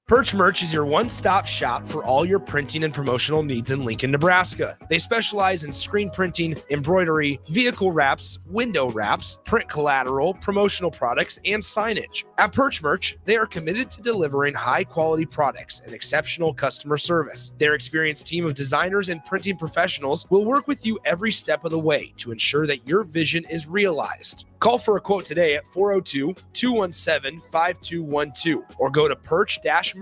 Perch Merch is your one-stop shop for all your printing and promotional needs in Lincoln, Nebraska. They specialize in screen printing, embroidery, vehicle wraps, window wraps, print collateral, promotional products, and signage. At Perch Merch, they are committed to delivering high-quality products and exceptional customer service. Their experienced team of designers and printing professionals will work with you every step of the way to ensure that your vision is realized. Call for a quote today at 402-217-5212 or go to perch-merch.com.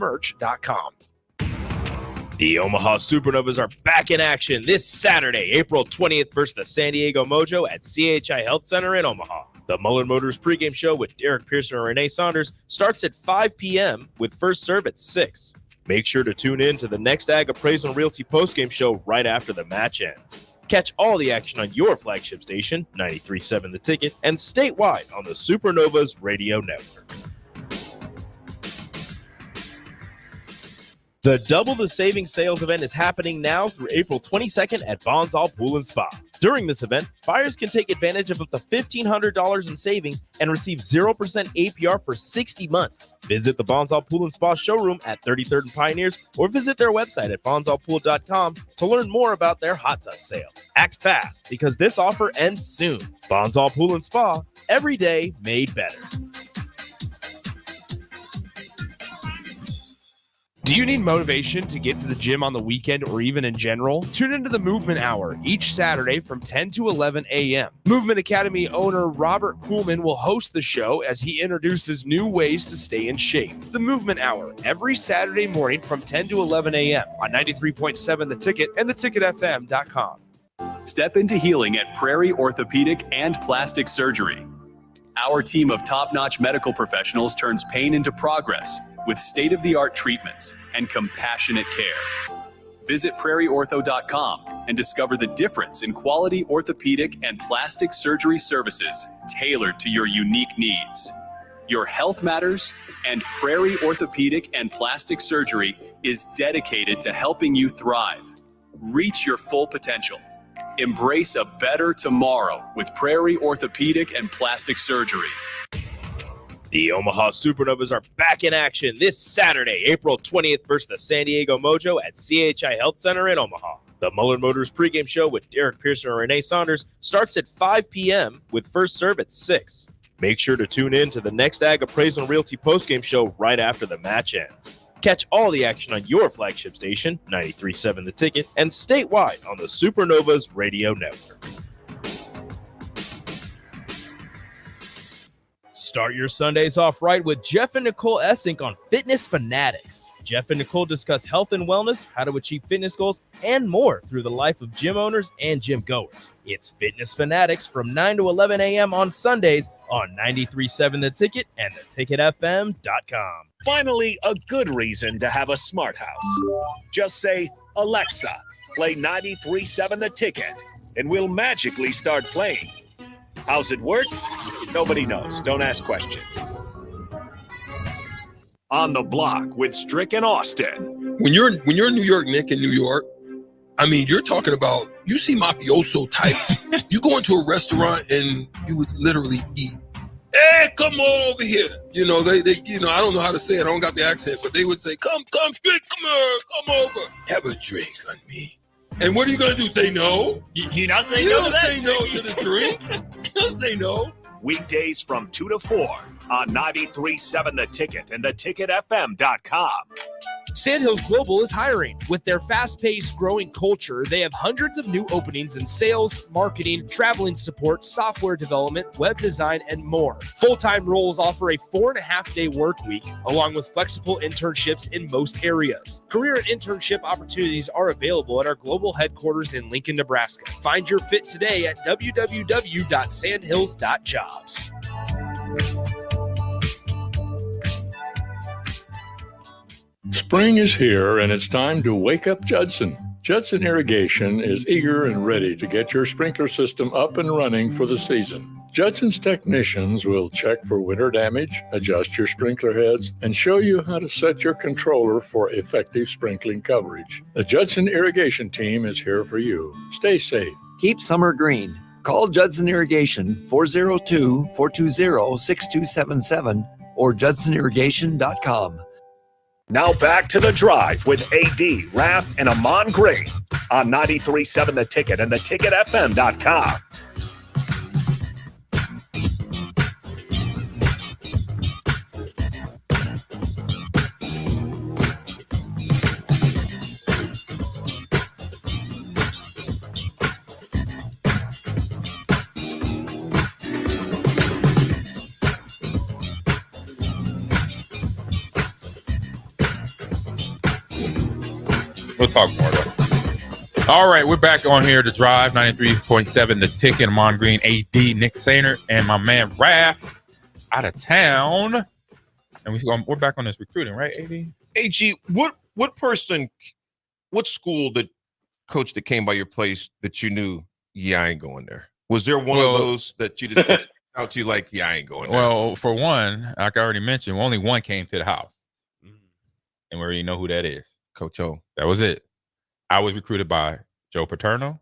The Omaha Supernovas are back in action this Saturday, April 20th versus the San Diego Mojo at CHI Health Center in Omaha. The Mullen Motors pregame show with Derek Pearson and Renee Saunders starts at 5 p.m. with first serve at 6. Make sure to tune in to the next Ag Appraisal and Realty postgame show right after the match ends. Catch all the action on your flagship station, 93.7 The Ticket, and statewide on the Supernovas Radio Network. The Double the Savings sales event is happening now through April 22nd at Bonsall Pool & Spa. During this event, buyers can take advantage of up to $1,500 in savings and receive 0% APR for 60 months. Visit the Bonsall Pool & Spa showroom at 33rd and Pioneers or visit their website at bonsallpool.com to learn more about their hot tub sale. Act fast because this offer ends soon. Bonsall Pool & Spa, every day made better. Do you need motivation to get to the gym on the weekend or even in general? Tune into the Movement Hour each Saturday from 10 to 11 a.m. Movement Academy owner Robert Kuhlman will host the show as he introduces new ways to stay in shape. The Movement Hour every Saturday morning from 10 to 11 a.m. on 93.7 The Ticket and theticketfm.com. Step into healing at Prairie Orthopedic and Plastic Surgery. Our team of top-notch medical professionals turns pain into progress with state-of-the-art treatments and compassionate care. Visit prairieortho.com and discover the difference in quality orthopedic and plastic surgery services tailored to your unique needs. Your health matters, and Prairie Orthopedic and Plastic Surgery is dedicated to helping you thrive. Reach your full potential. Embrace a better tomorrow with Prairie Orthopedic and Plastic Surgery. The Omaha Supernovas are back in action this Saturday, April 20th versus the San Diego Mojo at CHI Health Center in Omaha. The Muller Motors pregame show with Derek Pearson and Renee Saunders starts at 5 p.m. with first serve at 6. Make sure to tune in to the next Ag Appraisal and Realty postgame show right after the match ends. Catch all the action on your flagship station, 93.7 The Ticket, and statewide on the Supernovas Radio Network. Start your Sundays off right with Jeff and Nicole Essink on Fitness Fanatics. Jeff and Nicole discuss health and wellness, how to achieve fitness goals, and more through the life of gym owners and gym goers. It's Fitness Fanatics from 9 to 11 a.m. on Sundays on 93.7 The Ticket and theticketfm.com. Finally, a good reason to have a smart house. Just say, Alexa, play 93.7 The Ticket, and we'll magically start playing. How's it work? Nobody knows. Don't ask questions. On the Block with Strick and Austin. When you're in New York, Nick, in New York, I mean, you're talking about, you see mafioso types. You go into a restaurant and you would literally eat. Hey, come on over here. You know, they I don't know how to say it. I don't got the accent, but they would say, come, Strick, come here, come over. Have a drink on me. And what are you going to do? Say no? You not say you no don't to that? say no to the drink. You don't say no. Weekdays from 2 to 4 on 93.7 The Ticket and theticketfm.com. Sandhills Global is hiring. With their fast-paced, growing culture, they have hundreds of new openings in sales, marketing, traveling support, software development, web design, and more. Full-time roles offer a 4.5-day work week, along with flexible internships in most areas. Career and internship opportunities are available at our global headquarters in Lincoln, Nebraska. Find your fit today at www.sandhills.jobs. Spring is here, and it's time to wake up Judson. Judson Irrigation is eager and ready to get your sprinkler system up and running for the season. Judson's technicians will check for winter damage, adjust your sprinkler heads, and show you how to set your controller for effective sprinkling coverage. The Judson Irrigation team is here for you. Stay safe. Keep summer green. Call Judson Irrigation 402-420-6277 or judsonirrigation.com. Now back to The Drive with AD, Raff, and Amon Green on 93.7 The Ticket and theticketfm.com. We'll talk more though. All right, we're back on here to Drive 93.7 The Ticket. Amon Green, AD, Nick Sainer, and my man Raff out of town. And we're back on this recruiting, right, AD? AG, what school that coach that came by your place that you knew, yeah, I ain't going there? Was there one of those that you just out to you like, yeah, I ain't going there? Well, for one, like I already mentioned, only one came to the house. And we already know who that is. Coach O. That was it. I was recruited by Joe Paterno,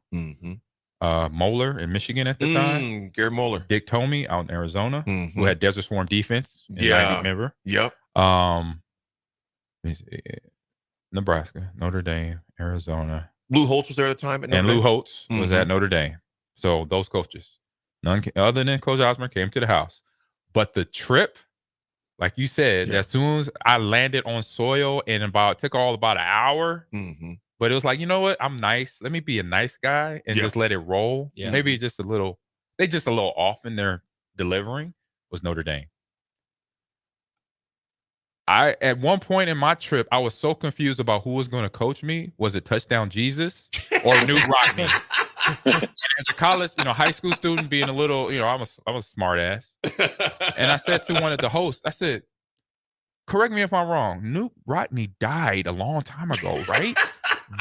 Moeller in Michigan at the time. Gary Moeller. Dick Tomey out in Arizona, who had Desert Storm defense. Remember? Yep. Nebraska, Notre Dame, Arizona. Lou Holtz was there at the time. And Lou Holtz was at Notre Dame. So those coaches, none other than Coach Osmer, came to the house. But the trip, like you said, as soon as I landed on soil and took about an hour, but it was like, you know what? I'm nice. Let me be a nice guy and just let it roll. Yeah. Maybe just a little off in their delivering was Notre Dame. At one point in my trip, I was so confused about who was going to coach me. Was it Touchdown Jesus or Newt Rodney? As a college, high school student, being a little, I'm a smart ass. And I said to one of the hosts, I said, correct me if I'm wrong, Newt Rodney died a long time ago, right?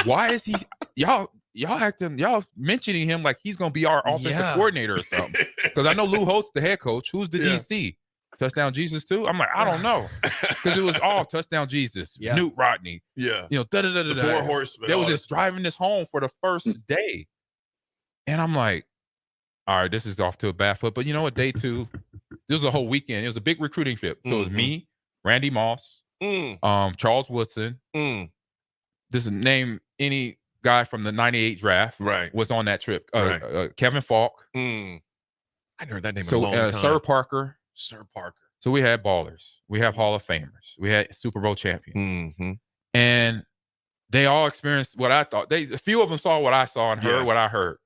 Why is he y'all mentioning him like he's gonna be our offensive coordinator or something? Because I know Lou Holtz, the head coach. Who's the DC? Touchdown Jesus too? I'm like, I don't know. Because it was all Touchdown Jesus, Newt Rodney. Yeah. The Four Horsemen. They were just driving this home for the first day. And I'm like, all right, this is off to a bad foot. But you know what? Day two, this was a whole weekend. It was a big recruiting trip. So it was me, Randy Moss, Charles Woodson. Just name any guy from the '98 draft, was on that trip. Kevin Falk. I heard that name in a long time. Sir Parker. Sir Parker. So we had ballers. We have Hall of Famers. We had Super Bowl champions. And they all experienced what I thought. A few of them saw what I saw and heard what I heard.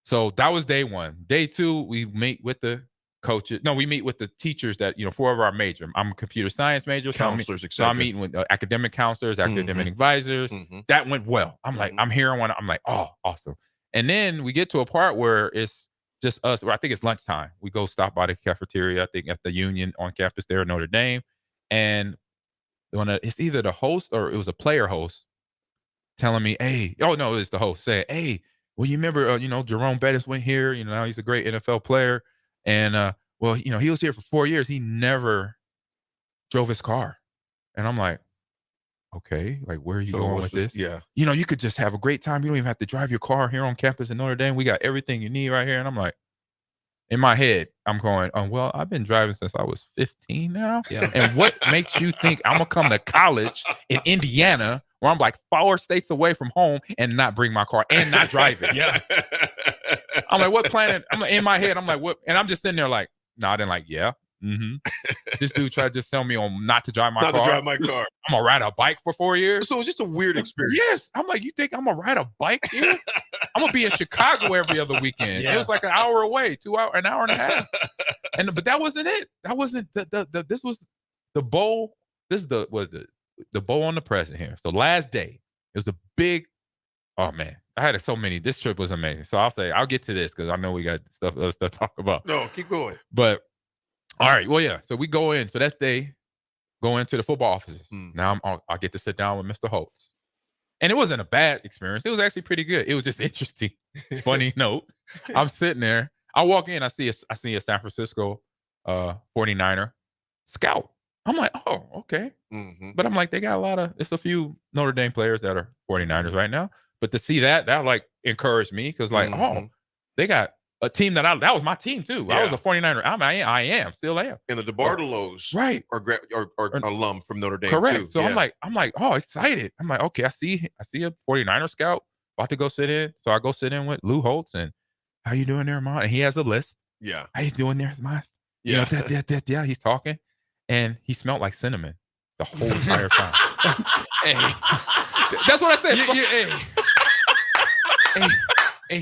So that was day one. Day two, we meet with the coaches. No, we meet with the teachers that, 4 of our major. I'm a computer science major. Counselors, so I'm meeting with academic counselors, academic advisors. That went well. I'm like, I'm hearing one. I'm like, oh, awesome. And then we get to a part where it's just us. Where I think it's lunchtime. We go stop by the cafeteria, I think at the Union on campus there in Notre Dame. And it's either the host or it was a player host telling me, hey, it was the host saying, hey, well, you remember, Jerome Bettis went here, now he's a great NFL player. And, he was here for 4 years. He never drove his car. And I'm like, okay, like, where are you going with this? Yeah. You could just have a great time. You don't even have to drive your car here on campus in Notre Dame. We got everything you need right here. And I'm like, in my head, I'm going, well, I've been driving since I was 15 now. Yeah. And what makes you think I'm going to come to college in Indiana where I'm like 4 states away from home and not bring my car and not drive it? Yeah. I'm like, what planet? I'm in my head. I'm like, what? And I'm just sitting there like, nodding like, yeah. This dude tried to just tell me on not to drive my car. Not to drive my car. I'm going to ride a bike for 4 years. So it's just a weird experience. Yes. I'm like, you think I'm going to ride a bike here? I'm going to be in Chicago every other weekend. Yeah. It was like an hour away, 2 hours, an hour and a half. But that wasn't it. That wasn't this was the bowl. This is the bowl on the present here. So last day, it was a big, oh man, I had so many. This trip was amazing. So I'll get to this because I know we got other stuff to talk about. No, keep going. But all right, well, yeah. So we go in. So that's day, go into the football offices. Now I get to sit down with Mr. Holtz. And it wasn't a bad experience. It was actually pretty good. It was just interesting. Funny note. I'm sitting there. I walk in. I see a San Francisco 49er scout. I'm like, oh, okay. But I'm like, they got it's a few Notre Dame players that are 49ers right now. But to see that like encouraged me because they got a team that was my team too. Yeah. I was a 49er. I am, still am. And the DeBartolos, right, are alum from Notre Dame correct. Too. So I'm like, oh, excited. I'm like, okay, I see a 49er scout about to go sit in. So I go sit in with Lou Holtz and how you doing there, Mon? And he has a list. Yeah. How you doing there, Mon? Yeah. Yeah, he's talking. And he smelled like cinnamon the whole entire time. Hey. That's what I said. Hey,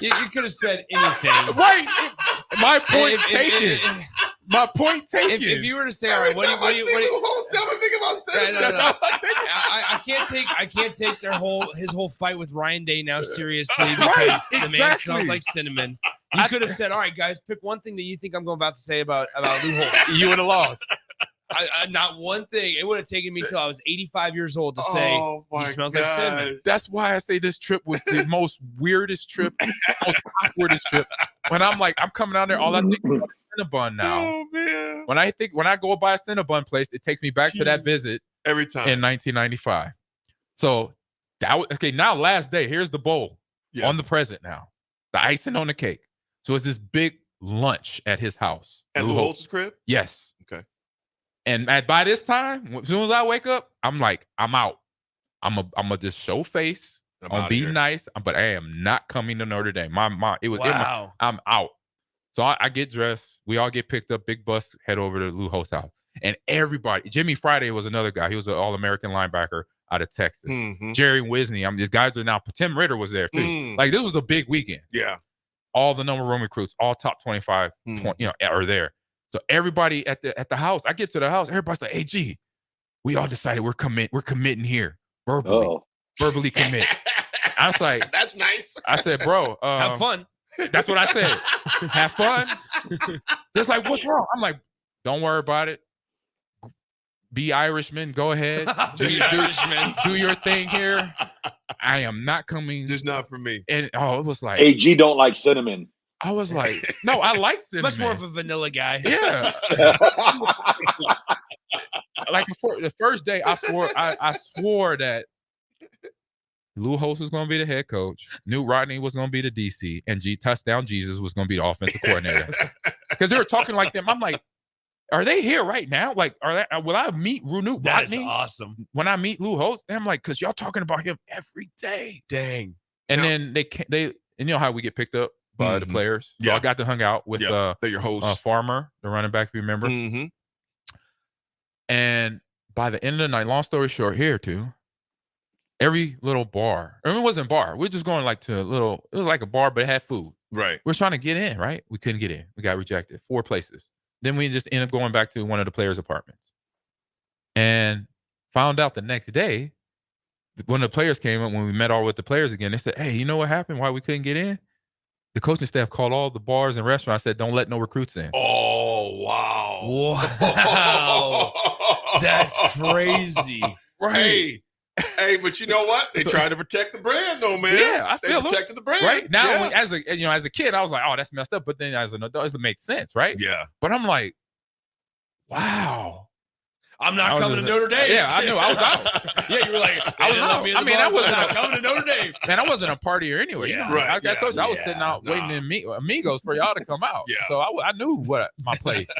you could have said anything. Right. My point taken. My point taken. If you were to say, all right, what do you I can't take his whole fight with Ryan Day now seriously because the man smells like cinnamon. You could have said, all right, guys, pick one thing that you think I'm about to say about Lou Holtz. You would have lost. Not one thing. It would have taken me till I was 85 years old to say he smells like cinnamon. That's why I say this trip was the most weirdest trip, most awkwardest trip. When I'm coming out there, all I think is about Cinnabon now. Oh man! When I go by a Cinnabon place, it takes me back to that visit every time in 1995. So now last day. Here's the bowl on the present now. The icing on the cake. So it's this big lunch at his house. At Lou Holtz's crib? Yes. Okay. And by this time, as soon as I wake up, I'm like, I'm out. I'm gonna just show face. I'm be nice, but I am not coming to Notre Dame. I'm out. So I get dressed. We all get picked up. Big bus, head over to Lou Holtz's house. And everybody, Jimmy Friday was another guy. He was an All-American linebacker out of Texas. Jerry Wisney. These guys are now. Tim Ritter was there too. Like this was a big weekend. Yeah. All the number one recruits, all top 25, are there. So everybody at the house, I get to the house, everybody's like, hey, G, we all decided we're committing here. Verbally commit. I was like, that's nice. I said, bro, have fun. That's what I said. Have fun. It's like, what's wrong? I'm like, don't worry about it. Be Irishman. Go ahead. Do your thing here. I am not coming. Just not for me. And it was like, AG don't like cinnamon. I was like, no, I like cinnamon. Much more of a vanilla guy. Yeah. Like for the first day, I swore that Lou Holtz was going to be the head coach. Knew Rodney was going to be the DC, and Touchdown Jesus was going to be the offensive coordinator. Because they were talking like them. I'm like, are they here right now? Like, will I meet Runu That's Botany awesome. when I meet Lou Holtz? And I'm like, because y'all talking about him every day. Dang. And then they and you know how we get picked up by the players. So I got to hang out with they're your hosts. Farmer, the running back, if you remember. And by the end of the night, long story short, here too, every little bar. I mean, it wasn't a bar. We're just going like to a little. It was like a bar, but it had food. Right. We're trying to get in. Right. We couldn't get in. We got rejected 4 places. Then we just ended up going back to one of the players' apartments, and found out the next day when the players came up, when we met all with the players again, they said, "Hey, you know what happened? Why we couldn't get in? The coaching staff called all the bars and restaurants, said, don't let no recruits in." Oh, wow. Wow. That's crazy. Right. Hey, but you know what? They trying to protect the brand, though, man. Yeah, I feel they protected the brand. Right now, Yeah. as a kid, I was like, "Oh, that's messed up." But then, as an adult, it makes sense, right? Yeah. But I'm like, "Wow, I'm not coming to Notre Dame." Yeah, I knew I was out. Yeah, you were like, I was out. I mean, I wasn't not coming to Notre Dame. Man, I wasn't a partier anyway. Yeah, you know, right, I told you, I was sitting out waiting in Amigos for y'all to come out. Yeah. So I knew what my place.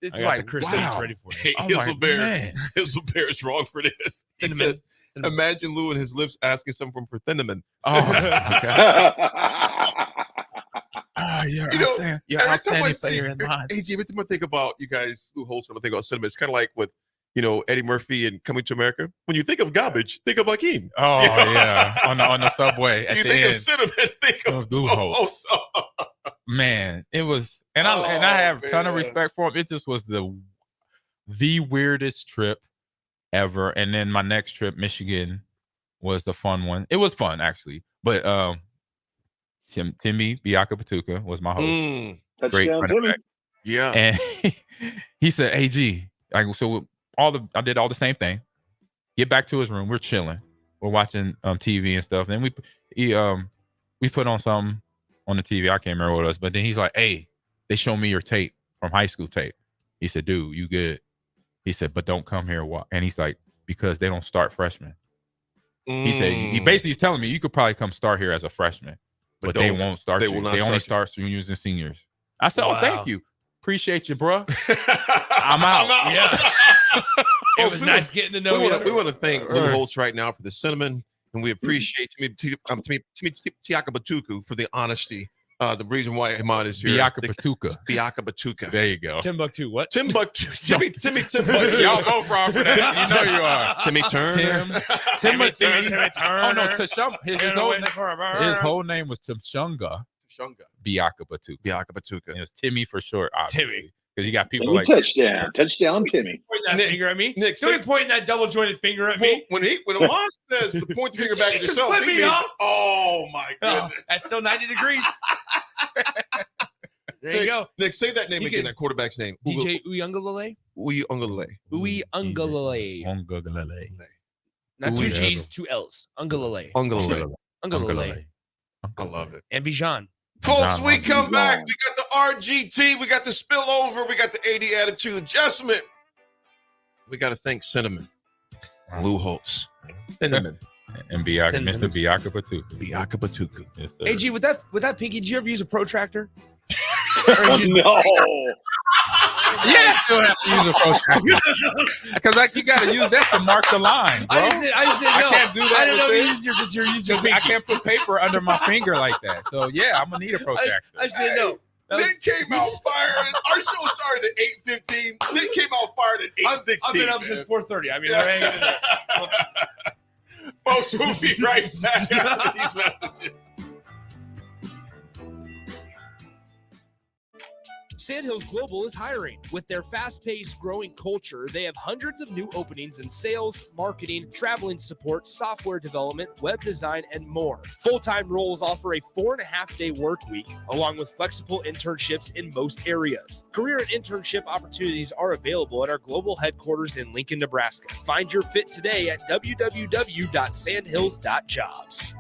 It's I got like the Chris wow. Davis ready for you. Hey, I'm Hizzle like, Bear. man. Hizzle Bear is wrong for this. He Cinnamon. says, imagine Lou and his lips asking something for Cinnamon. Oh, okay. You know, every time I see AG, every time I think about you guys, Lou Holtz, when I think about Cinnamon, it's kind of like with, Eddie Murphy and Coming to America. When you think of garbage, think of Hakeem. Oh yeah, on the subway at You the think end. of Cinnamon, think of Lou Holtz. Man, it was, and I have a ton of respect for him. It just was the weirdest trip ever. And then my next trip, Michigan, was the fun one. It was fun actually, but Timmy Biaka-Patuka was my host. Great Touchdown, running Timmy. back. Yeah, And he said, "AG, so I did all the same thing. Get back to his room. We're chilling. We're watching TV and stuff. And then we put on something on the TV. I can't remember what it was, but then he's like, "Hey, they show me your tape from high school tape." He said, "Dude, you good?" He said, "But don't come here." And he's like, "Because they don't start freshmen." He said, he basically is telling me you could probably come start here as a freshman, but they won't start you. They only start juniors and seniors. I said, "Oh, thank you. Appreciate you, bro." I'm out. Yeah. It was nice getting to know you. We want to thank Lou Holtz right now for the cinnamon, and we appreciate Timmy Biaka-Patuka for the honesty. The reason why Ahmad is here. Biaka-Patuka. There you go. Timbuktu. What? Timbuktu. Timmy Timbuktu. Y'all both wrong for that. You know you are. Timmy Turner. Timmy Turner. Oh no, his whole name was Tshunga Biaka-Patuka. Biaka-Patuka. And it's Timmy for short, obviously. Timmy. Because you got people Timmy like touchdown, Timmy. Point that finger at me. Nick, don't be pointing that double jointed finger at me. When Ahmad says to point the finger back at yourself, split me off. Oh my goodness. That's still 90 degrees. There you go. Nick, say that name again, that quarterback's name. DJ Uyunglele? Uyunglele. Uyunglele. Not 2 G's, 2 L's. Ungalele. Ungalele. I love it. And Bijan. Folks, we come back. We got the RGT. We got the spillover. We got the 80 attitude adjustment. We got to thank Cinnamon. Lou Holtz. Cinnamon. And Mr. Biaka-Patuka. Biaka-Patuka. Yes, sir. AG, with that pinky, did you ever use a protractor? No. Yeah, I still have to use a protractor. Because you got to use that to mark the line, bro. I just didn't know. I can't do that. I didn't know with you this. you're using I can't put paper under my finger like that. So yeah, I'm gonna need a protractor. I just didn't know. Nick came out firing. Our show started at 8:15. Nick came out fired at 8:16. I've been up since 4:30. I mean, we're hanging in there. Folks, we'll be right back after these messages. Sandhills Global is hiring. With their fast-paced, growing culture, they have hundreds of new openings in sales, marketing, traveling support, software development, web design, and more. Full-time roles offer a 4.5-day work week, along with flexible internships in most areas. Career and internship opportunities are available at our global headquarters in Lincoln, Nebraska. Find your fit today at www.sandhills.jobs.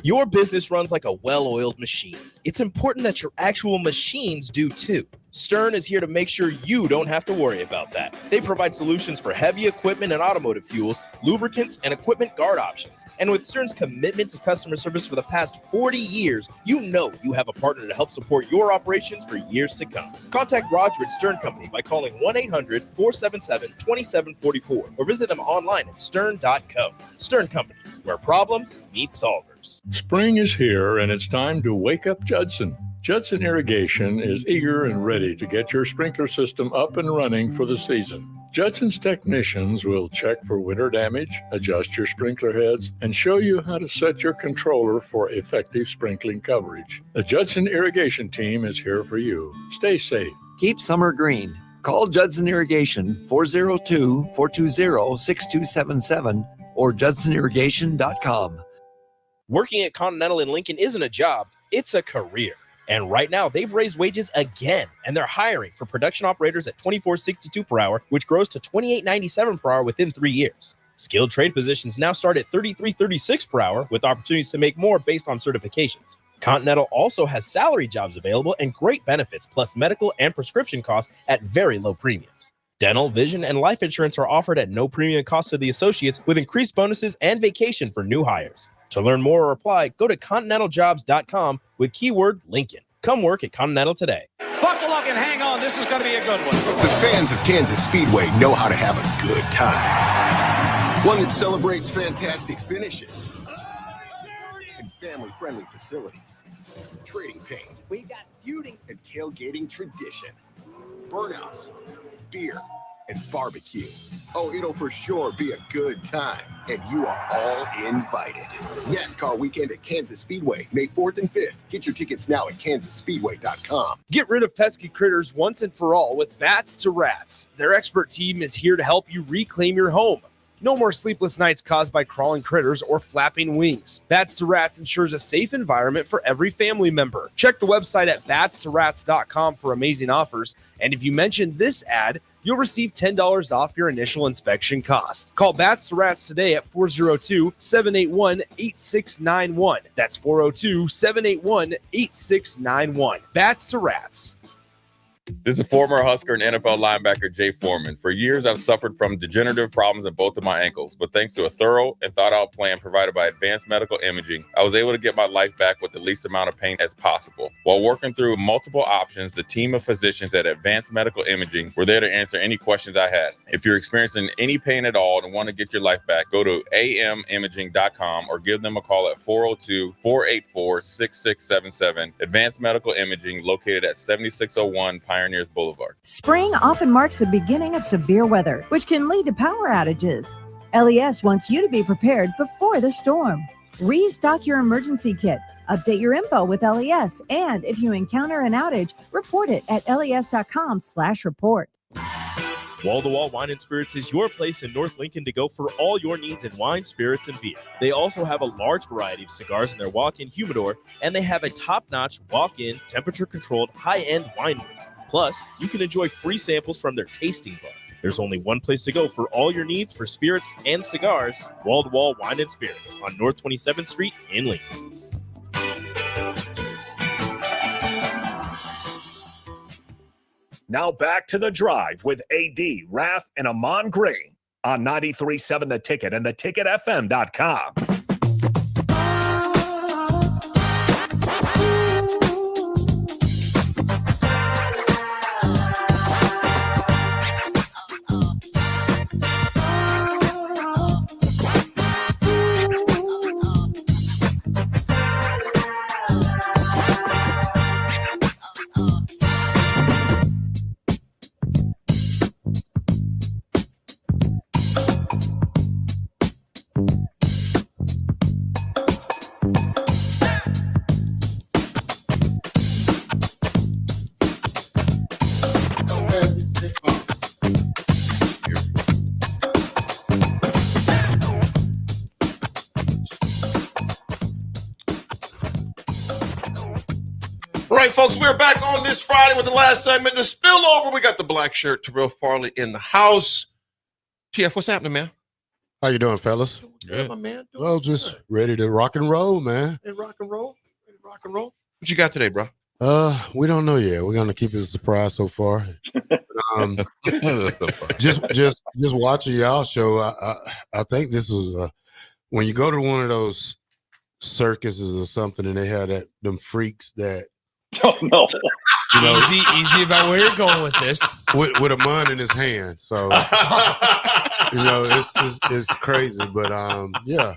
Your business runs like a well-oiled machine. It's important that your actual machines do too. Stern is here to make sure you don't have to worry about that. They provide solutions for heavy equipment and automotive fuels, lubricants, and equipment guard options. And with Stern's commitment to customer service for the past 40 years, you know you have a partner to help support your operations for years to come. Contact Roger at Stern Company by calling 1-800-477-2744 or visit them online at stern.co. Stern Company, where problems meet solvers. Spring is here, and it's time to wake up Judson. Judson Irrigation is eager and ready to get your sprinkler system up and running for the season. Judson's technicians will check for winter damage, adjust your sprinkler heads, and show you how to set your controller for effective sprinkling coverage. The Judson Irrigation team is here for you. Stay safe. Keep summer green. Call Judson Irrigation 402-420-6277 or judsonirrigation.com. Working at Continental in Lincoln isn't a job, it's a career. And right now, they've raised wages again, and they're hiring for production operators at $24.62 per hour, which grows to $28.97 per hour within 3 years. Skilled trade positions now start at $33.36 per hour, with opportunities to make more based on certifications. Continental also has salary jobs available and great benefits, plus medical and prescription costs at very low premiums. Dental, vision, and life insurance are offered at no premium cost to the associates, with increased bonuses and vacation for new hires. To learn more or apply, go to continentaljobs.com with keyword Lincoln. Come work at Continental today. Buckle up and hang on. This is going to be a good one. The fans of Kansas Speedway know how to have a good time. One that celebrates fantastic finishes and family-friendly facilities. Trading paint. We got feuding and tailgating tradition. Burnouts, beer, and barbecue. Oh, it'll for sure be a good time, and you are all invited. NASCAR weekend at Kansas Speedway, May 4th and 5th. Get your tickets now at kansasspeedway.com. Get rid of pesky critters once and for all with Bats to Rats. Their expert team is here to help you reclaim your home. No more sleepless nights caused by crawling critters or flapping wings. Bats to Rats ensures a safe environment for every family member. Check the website at batstoRats.com for amazing offers. And if you mention this ad, you'll receive $10 off your initial inspection cost. Call Bats to Rats today at 402-781-8691. That's 402-781-8691. Bats to Rats. This is former Husker and NFL linebacker Jay Foreman. For years, I've suffered from degenerative problems in both of my ankles, but thanks to a thorough and thought-out plan provided by Advanced Medical Imaging, I was able to get my life back with the least amount of pain as possible. While working through multiple options, the team of physicians at Advanced Medical Imaging were there to answer any questions I had. If you're experiencing any pain at all and want to get your life back, go to amimaging.com or give them a call at 402-484-6677. Advanced Medical Imaging, located at 7601 Pioneers Boulevard. Spring often marks the beginning of severe weather, which can lead to power outages. LES wants you to be prepared before the storm. Restock your emergency kit, update your info with LES, and if you encounter an outage, report it at les.com/report. Wall-to-Wall Wine and Spirits is your place in North Lincoln to go for all your needs in wine, spirits, and beer. They also have a large variety of cigars in their walk-in humidor, and they have a top-notch walk-in, temperature-controlled, high-end wine room. Plus, you can enjoy free samples from their tasting bar. There's only one place to go for all your needs for spirits and cigars: Wall-to-Wall Wine and Spirits on North 27th Street in Lincoln. Now back to The Drive with AD, Raff, and Amon Green on 93.7 The Ticket and theticketfm.com. All right, folks, we're back on this Friday with the last segment, the spillover. We got the black shirt, Terrell Farley, in the house. TF, what's happening, man? How you doing, fellas? Good, my man. Well, just ready to rock and roll, man. And rock and roll. Ready to rock and roll. What you got today, bro? We don't know yet. We're gonna keep it a surprise so far. Just watching y'all show. I think this is when you go to one of those circuses or something, and they have them freaks that. Oh no! You know, easy about where you're going with this. With a mun in his hand, so it's crazy, but yeah,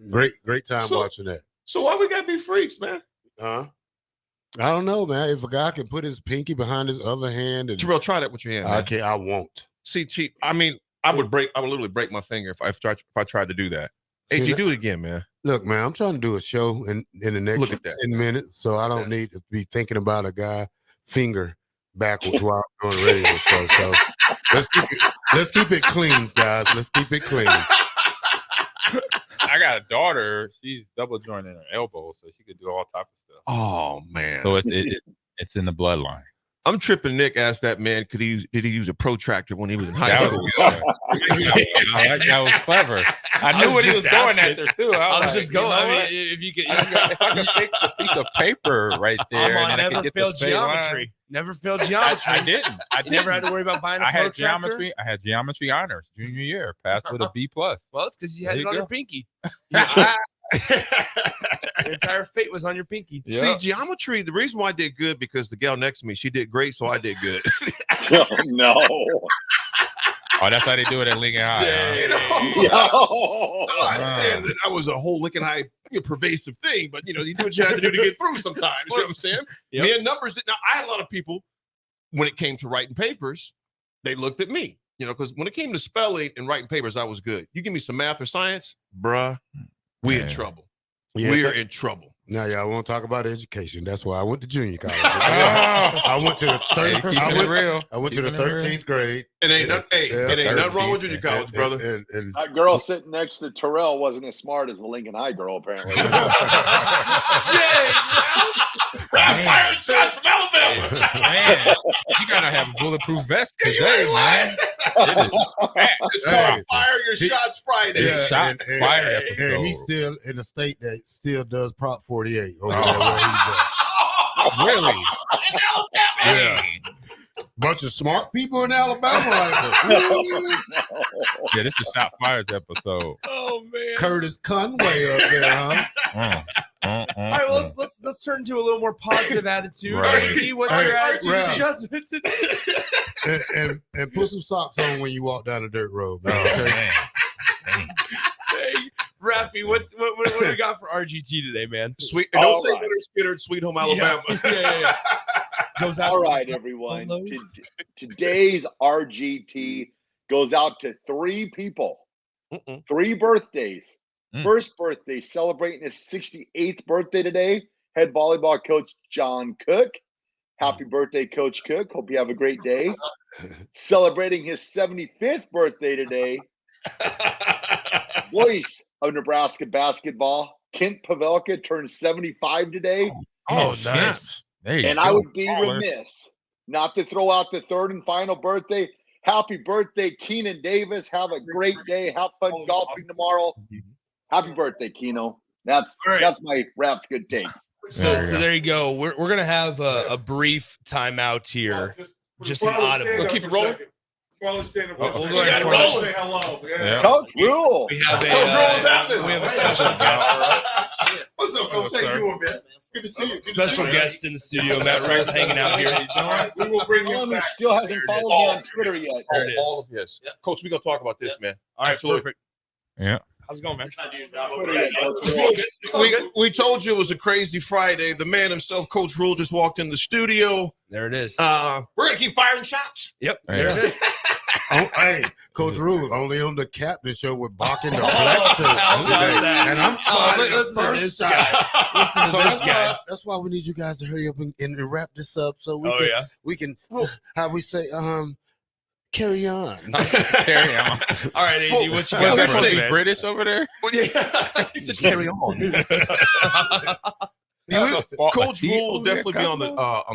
great time watching that. So why we gotta be freaks, man? I don't know, man. If a guy can put his pinky behind his other hand, and Terrell, try that with your hand. I Man. can't. I won't. See, Chief. I mean, I would literally break my finger if I tried to do that. See, AG, do it again, man. Look, man, I'm trying to do a show in the next Look at that. 10 minutes, so I don't need to be thinking about a guy finger backwards while I'm doing a radio show. So let's keep it clean, guys. Let's keep it clean. I got a daughter. She's double jointed in her elbow, so she could do all type of stuff. Oh man! So it's in the bloodline. I'm tripping. Nick asked that man, did he use a protractor when he was in high That school? That was clever. I knew what he was going after too. I was just going. I mean, if you could, if I could take a piece of paper right there, I'm on and then I could get the never failed straight geometry. line. Never failed geometry. I didn't. I never had to worry about buying a I had protractor? I had geometry honors junior year. Passed with a B+. Well, it's because you had There it you on go. your pinky. Your entire fate was on your pinky. See, geometry, the reason why I did good because the gal next to me, she did great, so I did good. Oh, no. Oh, that's how they do it at Lincoln High. I understand that that was a whole Lincoln High pervasive thing, but you do what you had to do to get through sometimes. You know what I'm saying? Yep. Me and numbers. Now, I had a lot of people when it came to writing papers, they looked at me, because when it came to spelling and writing papers, I was good. You give me some math or science, bruh, we in trouble. Yeah, We're in trouble. Now, y'all won't talk about education. That's why I went to junior college. I went to the I went to the 13th grade. It ain't nothing wrong with junior college, brother. And That girl sitting next to Terrell wasn't as smart as the Lincoln High girl, apparently. Raff firing shots from Alabama. Man, you gotta have a bulletproof vest today, man. It's called Fire Your Shots Friday. Yeah, Shots and fired he's still in a state that still does Prop 48 over there where he's at. Really? Yeah. Bunch of smart people in Alabama right there. Yeah, this is Shot Fires episode. Oh man, Curtis Conway up there, huh? All right, well, let's turn to a little more positive attitude. Right. RG, what's Hey, your attitude Raff. adjustment today? and put some socks on when you walk down the dirt road, man. Oh, Okay? man. Hey, Raffy, what do we got for RGT today, man? Sweet. And don't say right. Leonard Skinner, Sweet Home Alabama. Yeah. Goes out All to- right, everyone. Today's RGT goes out to 3 people. 3 birthdays. First birthday, celebrating his 68th birthday today, head volleyball coach John Cook. Happy birthday, Coach Cook. Hope you have a great day. Celebrating his 75th birthday today, voice of Nebraska basketball, Kent Pavelka, turned 75 today. Oh, nice. There you And go. I would be Baller. remiss not to throw out the third and final birthday. Happy birthday, Keenan Davis. Have a great day. Have fun golfing tomorrow. Happy birthday, Keno. That's my Raff's good take. So there you go. We're gonna have a brief timeout here. Just an audible. We'll keep it rolling. We'll go We ahead got and it roll. rolling. Say hello. Yeah. Coach Rule. We have Happening. a special guest. What's up, Coach? What's How up? you doing, man? Good to see you. Good to Special see you. guest in the studio. Matt Rule's hanging out here. We will bring Tell him you he back. still hasn't followed me on Twitter yet. There it is. All of this. Coach, we're going to talk about this, man. All right, Absolutely. perfect. Yeah. How's it going, man? Twitter yet, Coach Rule. We told you it was a crazy Friday. The man himself, Coach Rule, just walked in the studio. There it is. We're going to keep firing shots. Yep. Yeah. There it is. Hey, Coach Rule, only on the captain show with Barking the Oh, black suit. how about that? And I'm fine Listen to first this shot. guy. Listen to So this guy. that's why we need you guys to hurry up and wrap this up so we Oh, can yeah. we can how we say carry on. Carry on. All right, AD, what you Was got that for supposed us, to be man? British over there? Well, yeah. He said, carry on. Coach Rule will definitely be on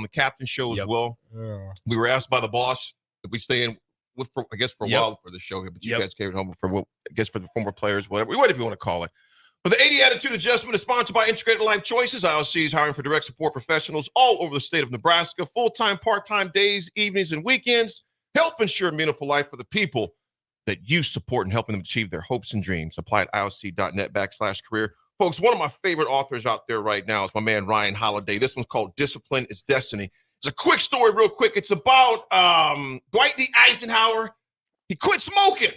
the captain show as well. Yeah. We were asked by the boss if we stay in with, I guess, for a while for the show here, but you guys carried home for what I guess for the former players, whatever you want to call it. But the 80 Attitude Adjustment is sponsored by Integrated Life Choices. ILC is hiring for direct support professionals all over the state of Nebraska, full-time, part-time days, evenings, and weekends. Help ensure a meaningful life for the people that you support and helping them achieve their hopes and dreams. Apply at ilc.net/career. Folks, one of my favorite authors out there right now is my man Ryan Holiday. This one's called Discipline is Destiny. It's a quick story, real quick. It's about Dwight D. Eisenhower. He quit smoking.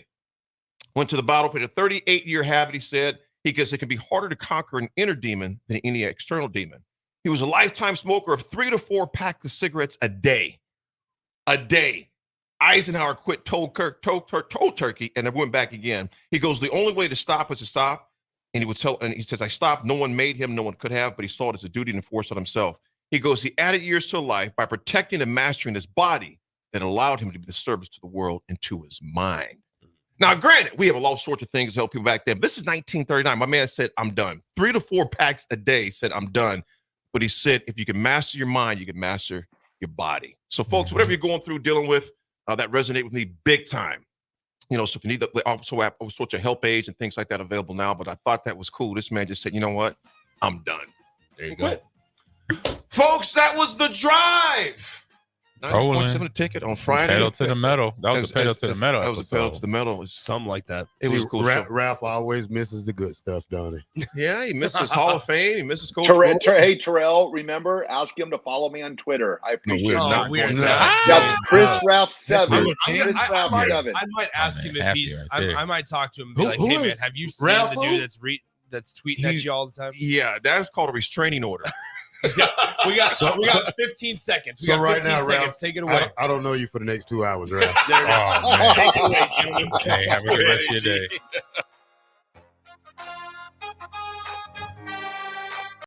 Went to the battlefield, a 38-year habit, he said. Because it can be harder to conquer an inner demon than any external demon. He was a lifetime smoker of 3 to 4 packs of cigarettes a day. A day. Eisenhower quit cold turkey and then went back again. He goes, the only way to stop was to stop. And he says, I stopped. No one made him. No one could have, but he saw it as a duty and enforced it himself. He goes, he added years to life by protecting and mastering his body that allowed him to be the service to the world and to his mind. Now, granted, we have a lot of sorts of things to help people back then. This is 1939. My man said, I'm done. 3 to 4 packs a day, said, I'm done. But he said, if you can master your mind, you can master your body. So, folks, whatever you're going through, dealing with, that resonate with me big time. You know, so if you need the also have all sorts of help aids and things like that available now, but I thought that was cool. This man just said, you know what? I'm done. There you go. Folks, that was The Drive. Rolling. 9.7 ticket on Friday. Pedal to the metal. That was the pedal to the metal. That was a pedal to the metal. It's something like that. It was cool. Ralph always misses the good stuff, don't he? Yeah, he misses Hall of Fame. He misses Coach. Hey, Terrell, remember, ask him to follow me on Twitter. I appreciate it. We're That's Chris Raff 7. I might ask him if he's. I might talk to him and be like, hey, man, have you seen the dude that's tweeting at you all the time? Yeah, that's called a restraining order. we got 15 seconds. So right now, Ralph, take it away. I don't know you for the next 2 hours, Ralph. There it is. Take it away, gentlemen. Hey, have a good rest of your day.